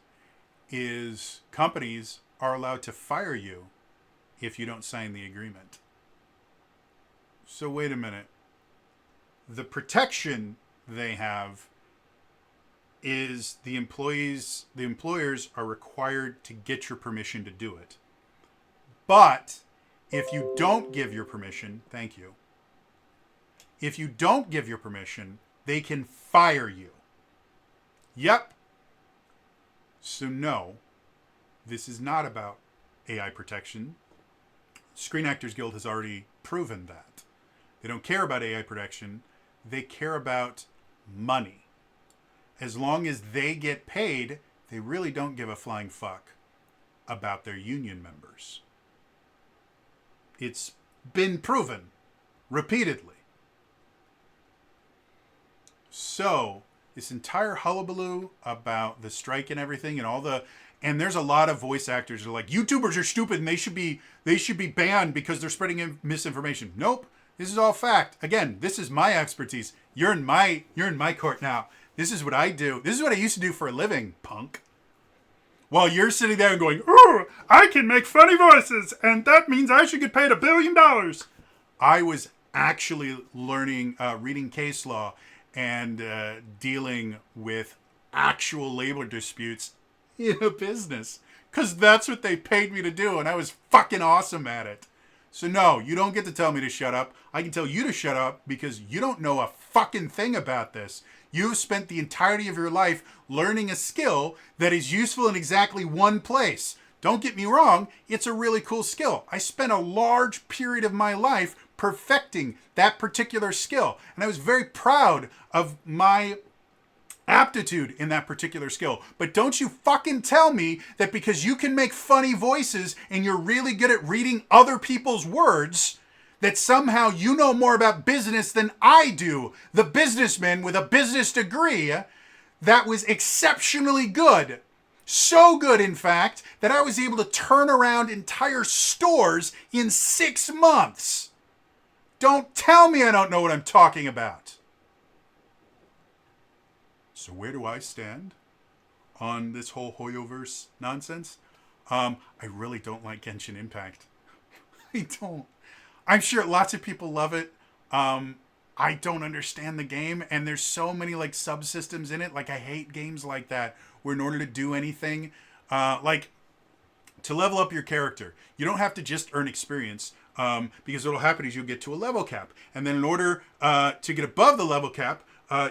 is companies are allowed to fire you if you don't sign the agreement. So wait a minute. The protection they have is the employers are required to get your permission to do it. But if you don't give your permission, thank you. If you don't give your permission, they can fire you. Yep. So no, this is not about AI protection. Screen Actors Guild has already proven that. They don't care about AI protection. They care about money. As long as they get paid, they really don't give a flying fuck about their union members. It's been proven repeatedly. So, this entire hullabaloo about the strike and everything and there's a lot of voice actors who are like, YouTubers are stupid and they should be banned because they're spreading misinformation. Nope. This is all fact. Again, this is my expertise. You're in my court now. This is what I do. This is what I used to do for a living, punk. While you're sitting there and going, "Ooh, I can make funny voices, and that means I should get paid $1 billion." I was actually learning, reading case law and dealing with actual labor disputes in a business. Because that's what they paid me to do, and I was fucking awesome at it. So no, you don't get to tell me to shut up. I can tell you to shut up because you don't know a fucking thing about this. You've spent the entirety of your life learning a skill that is useful in exactly one place. Don't get me wrong, it's a really cool skill. I spent a large period of my life perfecting that particular skill. And I was very proud of my aptitude in that particular skill. But don't you fucking tell me that because you can make funny voices and you're really good at reading other people's words, that somehow you know more about business than I do, the businessman with a business degree that was exceptionally good. So good, in fact, that I was able to turn around entire stores in 6 months. Don't tell me I don't know what I'm talking about. So where do I stand on this whole Hoyoverse nonsense? I really don't like Genshin Impact. I don't. I'm sure lots of people love it. I don't understand the game, and there's so many like subsystems in it. Like, I hate games like that, where in order to do anything, like to level up your character, you don't have to just earn experience. Because what'll happen is you'll get to a level cap, and then in order to get above the level cap,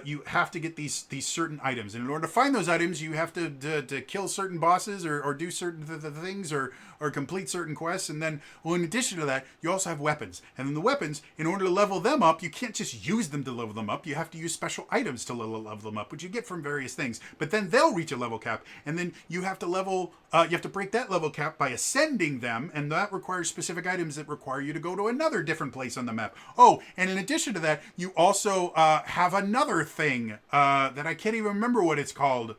you have to get these certain items, and in order to find those items, you have to kill certain bosses or do certain things or complete certain quests. And then, well, in addition to that, you also have weapons, and then the weapons, in order to level them up, you can't just use them to level them up. You have to use special items to level them up, which you get from various things. But then they'll reach a level cap, and then you have to you have to break that level cap by ascending them, and that requires specific items that require you to go to another different place on the map. Oh, and in addition to that, you also have another thing that I can't even remember what it's called.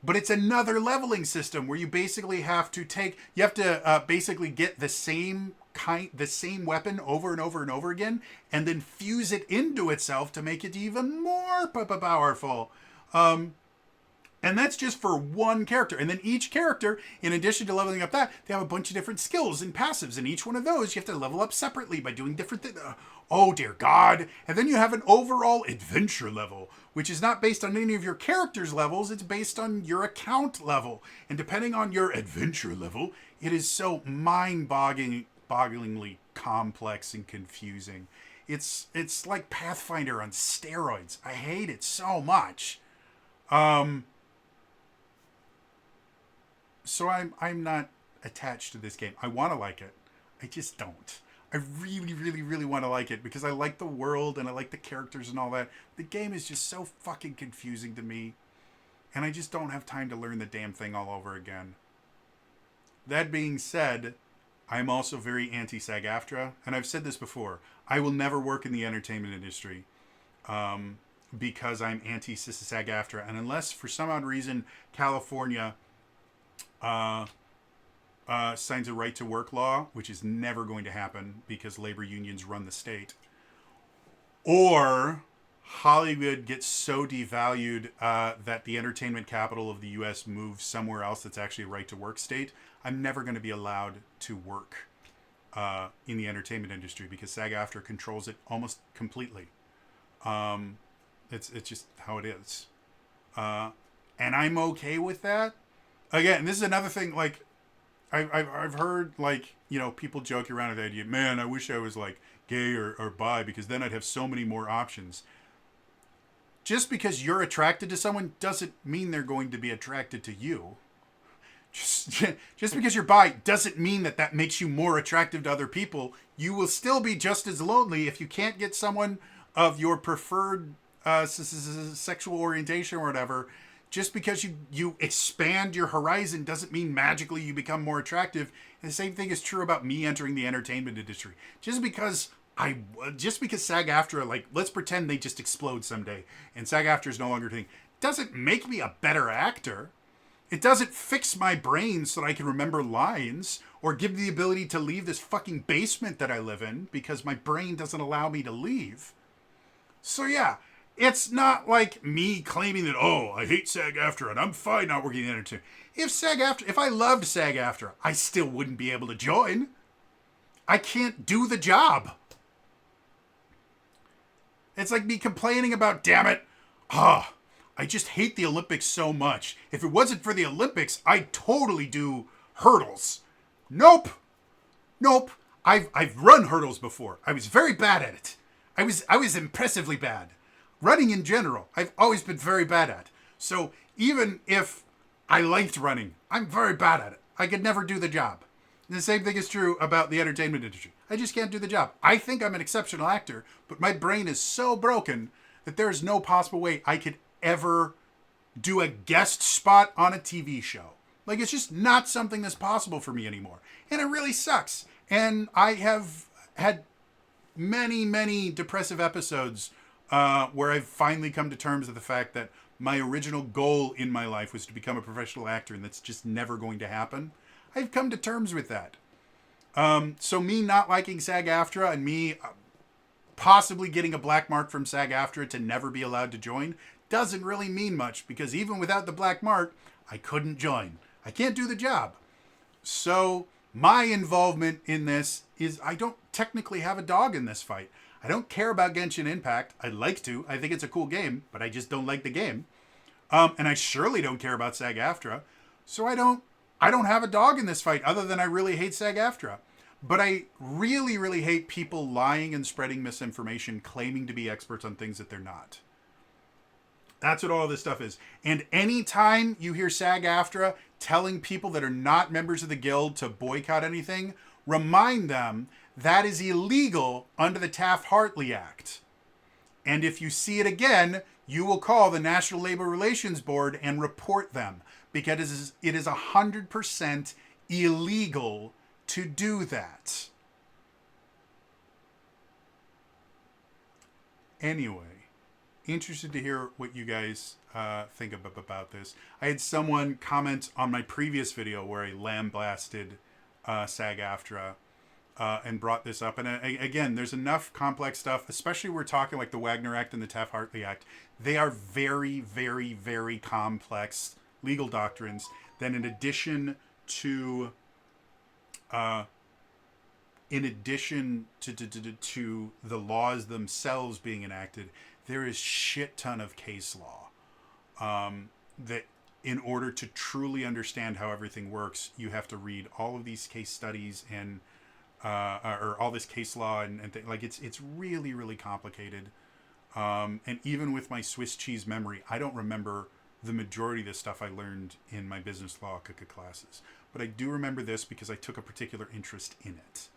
But it's another leveling system where you basically have to basically get the same weapon over and over and over again, and then fuse it into itself to make it even more powerful. And that's just for one character. And then each character, in addition to leveling up that, they have a bunch of different skills and passives. And each one of those, you have to level up separately by doing different things. Oh, dear God. And then you have an overall adventure level, which is not based on any of your character's levels. It's based on your account level. And depending on your adventure level, it is so mind-bogglingly complex and confusing. It's like Pathfinder on steroids. I hate it so much. So I'm not attached to this game. I want to like it. I just don't. I really, really, really want to like it because I like the world and I like the characters and all that. The game is just so fucking confusing to me. And I just don't have time to learn the damn thing all over again. That being said, I'm also very anti-SAG AFTRA. And I've said this before. I will never work in the entertainment industry because I'm anti-SAG AFTRA. And unless for some odd reason California signs a right to work law, which is never going to happen because labor unions run the state, or Hollywood gets so devalued that the entertainment capital of the U.S. moves somewhere else that's actually a right to work state, I'm never going to be allowed to work in the entertainment industry because SAG-AFTRA controls it almost completely. It's just how it is. And I'm okay with that. Again, this is another thing, like, I've heard, like, you know, people joke around with the idea, man, I wish I was, like, gay or bi because then I'd have so many more options. just because you're attracted to someone doesn't mean they're going to be attracted to you. Just because you're bi doesn't mean that makes you more attractive to other people. You will still be just as lonely if you can't get someone of your preferred sexual orientation or whatever. Just because you expand your horizon doesn't mean magically you become more attractive. And the same thing is true about me entering the entertainment industry. Just because SAG-AFTRA, like, let's pretend they just explode someday and SAG-AFTRA is no longer a thing, doesn't make me a better actor. It doesn't fix my brain so that I can remember lines or give me the ability to leave this fucking basement that I live in because my brain doesn't allow me to leave. So yeah, it's not like me claiming that, oh, I hate SAG-AFTRA and I'm fine not working in entertainment. If I loved SAG-AFTRA, I still wouldn't be able to join. I can't do the job. It's like me complaining about, damn it, I just hate the Olympics so much. If it wasn't for the Olympics, I'd totally do hurdles. Nope. I've run hurdles before. I was very bad at it. I was impressively bad. Running in general, I've always been very bad at. So even if I liked running, I'm very bad at it. I could never do the job. And the same thing is true about the entertainment industry. I just can't do the job. I think I'm an exceptional actor, but my brain is so broken that there is no possible way I could ever do a guest spot on a TV show. Like, it's just not something that's possible for me anymore. And it really sucks. And I have had many, many depressive episodes where I've finally come to terms with the fact that my original goal in my life was to become a professional actor, and that's just never going to happen. I've come to terms with that. So me not liking SAG-AFTRA and me possibly getting a black mark from SAG-AFTRA to never be allowed to join doesn't really mean much, because even without the black mark, I couldn't join. I can't do the job. So my involvement in this is I don't technically have a dog in this fight. I don't care about Genshin Impact. I'd like to. I think it's a cool game, but I just don't like the game. And I surely don't care about SAG-AFTRA. So I don't have a dog in this fight other than I really hate SAG-AFTRA. But I really, really hate people lying and spreading misinformation, claiming to be experts on things that they're not. That's what all this stuff is. And anytime you hear SAG-AFTRA telling people that are not members of the guild to boycott anything, remind them that is illegal under the Taft-Hartley Act. And if you see it again, you will call the National Labor Relations Board and report them, because it is 100% illegal to do that. Anyway, interested to hear what you guys think about this. I had someone comment on my previous video where I lambasted SAG-AFTRA and brought this up. And again, there's enough complex stuff, especially we're talking like the Wagner Act and the Taft-Hartley Act. They are very, very, very complex legal doctrines. Then in addition to the laws themselves being enacted, there is shit ton of case law that in order to truly understand how everything works, you have to read all of these case studies and or all this case law and like it's really, really complicated. And even with my Swiss cheese memory, I don't remember the majority of the stuff I learned in my business law classes. But I do remember this because I took a particular interest in it.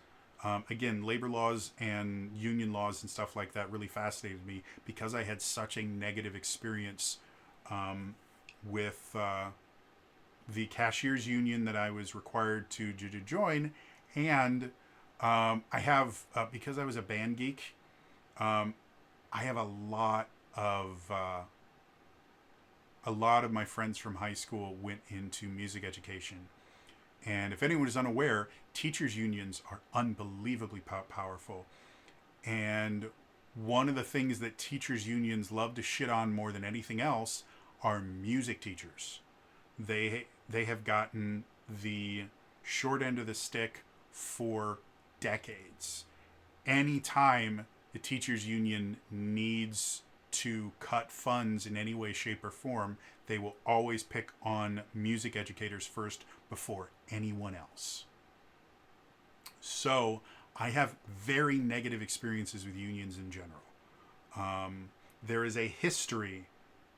Again, labor laws and union laws and stuff like that really fascinated me because I had such a negative experience with the cashiers union that I was required to join. And I have, because I was a band geek, I have a lot of my friends from high school went into music education. And if anyone is unaware, teachers' unions are unbelievably powerful. And one of the things that teachers' unions love to shit on more than anything else are music teachers. They have gotten the short end of the stick for decades. Anytime the teachers' union needs to cut funds in any way, shape, or form, they will always pick on music educators first before anyone else. So I have very negative experiences with unions in general. there is a history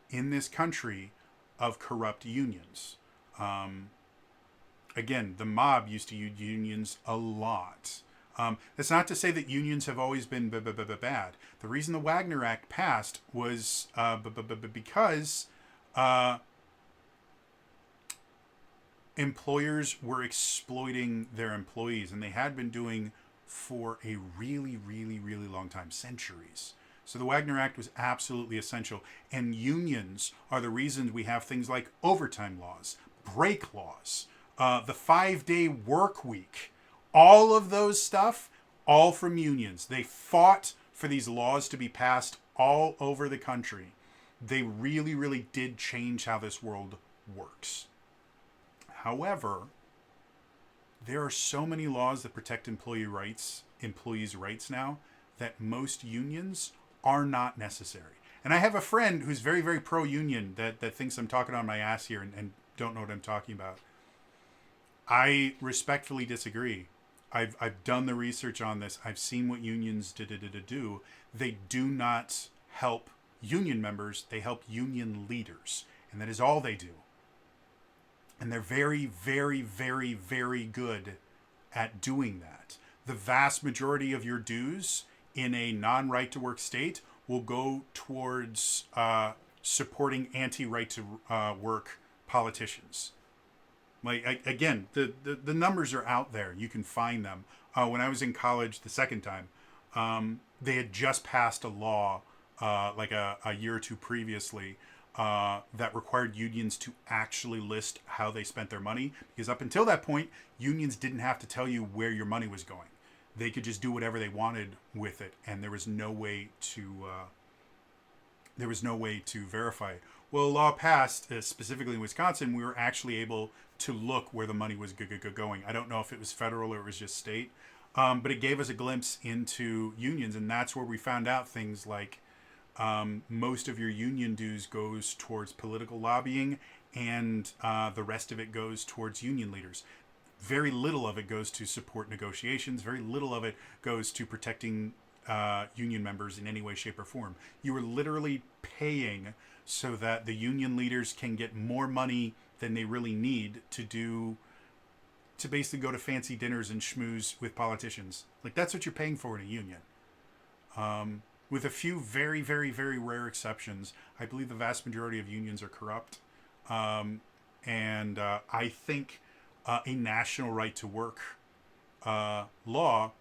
in this country of corrupt unions. Again, the mob used to use unions a lot. That's not to say that unions have always been bad. The reason the Wagner Act passed was because employers were exploiting their employees, and they had been doing for a really, really, really long time, centuries. So the Wagner Act was absolutely essential. And unions are the reasons we have things like overtime laws, break laws, the 5-day work week, all of those stuff, all from unions. They fought for these laws to be passed all over the country. They really, really did change how this world works. However, there are so many laws that protect employees' rights now that most unions are not necessary. And I have a friend who's very, very pro-union that thinks I'm talking on my ass here and don't know what I'm talking about. I respectfully disagree. I've done the research on this. I've seen what unions do. They do not help union members. They help union leaders. And that is all they do. And they're very, very, very, very good at doing that. The vast majority of your dues in a non-right-to-work state will go towards supporting anti-right-to-work politicians. Like, again, the numbers are out there. You can find them. When I was in college the second time, they had just passed a law like a year or two previously that required unions to actually list how they spent their money. Because up until that point, unions didn't have to tell you where your money was going. They could just do whatever they wanted with it, and there was no way to verify it. Well, a law passed, specifically in Wisconsin, we were actually able to look where the money was going. I don't know if it was federal or it was just state, but it gave us a glimpse into unions, and that's where we found out things like most of your union dues goes towards political lobbying, and the rest of it goes towards union leaders. Very little of it goes to support negotiations. Very little of it goes to protecting union members in any way, shape, or form. You are literally paying so that the union leaders can get more money than they really need to basically go to fancy dinners and schmooze with politicians. Like, that's what you're paying for in a union. With a few very, very, very rare exceptions, I believe the vast majority of unions are corrupt. And I think a national right to work law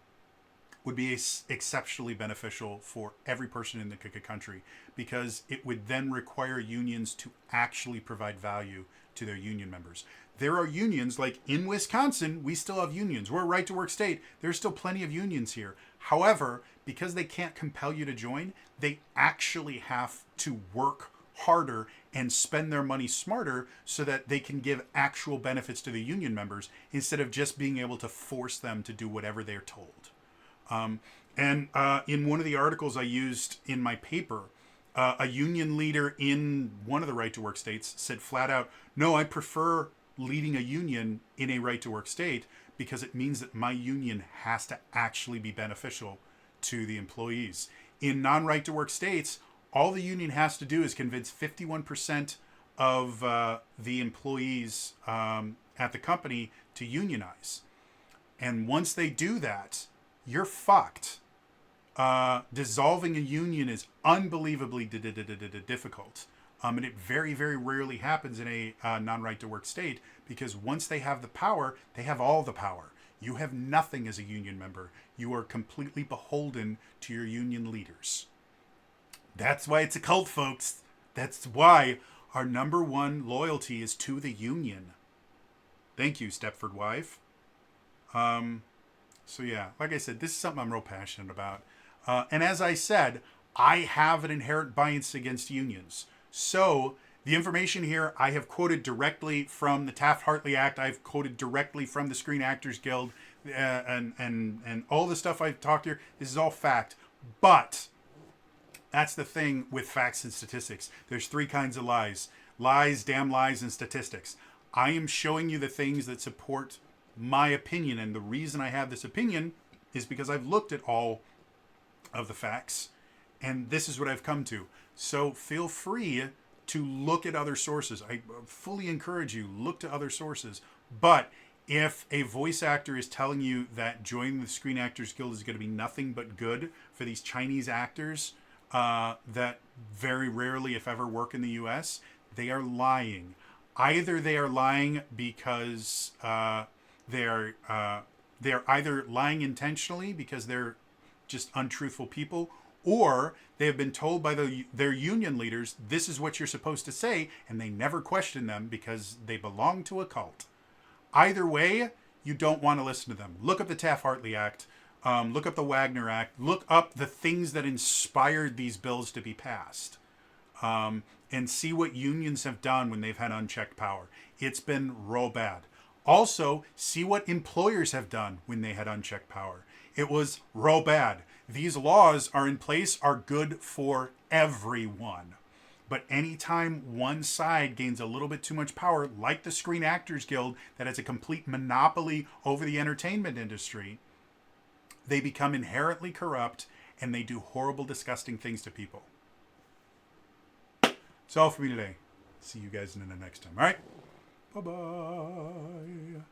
would be exceptionally beneficial for every person in the country, because it would then require unions to actually provide value to their union members. There are unions, like in Wisconsin, we still have unions. We're a right to work state. There's still plenty of unions here. However, because they can't compel you to join, they actually have to work harder and spend their money smarter so that they can give actual benefits to the union members instead of just being able to force them to do whatever they're told. In one of the articles I used in my paper, a union leader in one of the right-to-work states said flat out, no, I prefer leading a union in a right-to-work state because it means that my union has to actually be beneficial to the employees. In non-right-to-work states, all the union has to do is convince 51% of the employees at the company to unionize. And once they do that, you're fucked. Dissolving a union is unbelievably difficult. And it very, very rarely happens in a non-right-to-work state, because once they have the power, they have all the power. You have nothing as a union member. You are completely beholden to your union leaders. That's why it's a cult, folks. That's why our number one loyalty is to the union. Thank you, Stepford wife. So yeah, like I said, this is something I'm real passionate about. And as I said, I have an inherent bias against unions. So the information here, I have quoted directly from the Taft-Hartley Act. I've quoted directly from the Screen Actors Guild, and all the stuff I've talked here. This is all fact. But that's the thing with facts and statistics. There's three kinds of lies. Lies, damn lies, and statistics. I am showing you the things that support my opinion, and the reason I have this opinion is because I've looked at all of the facts And this is what I've come to. So feel free to look at other sources. I fully encourage you, look to other sources. But if a voice actor is telling you that joining the Screen Actors Guild is going to be nothing but good for these Chinese actors that very rarely, if ever, work in the U.S., they are lying. Either they are lying because they're either lying intentionally because they're just untruthful people, or they have been told by their union leaders, this is what you're supposed to say, and they never question them because they belong to a cult. Either way, you don't want to listen to them. Look up the Taft-Hartley Act. Look up the Wagner Act. Look up the things that inspired these bills to be passed. And see what unions have done when they've had unchecked power. It's been real bad. Also, see what employers have done when they had unchecked power. It was real bad. These laws are in place, are good for everyone. But anytime one side gains a little bit too much power, like the Screen Actors Guild that has a complete monopoly over the entertainment industry, they become inherently corrupt and they do horrible, disgusting things to people. That's all for me today. See you guys in the next time. All right? Bye-bye.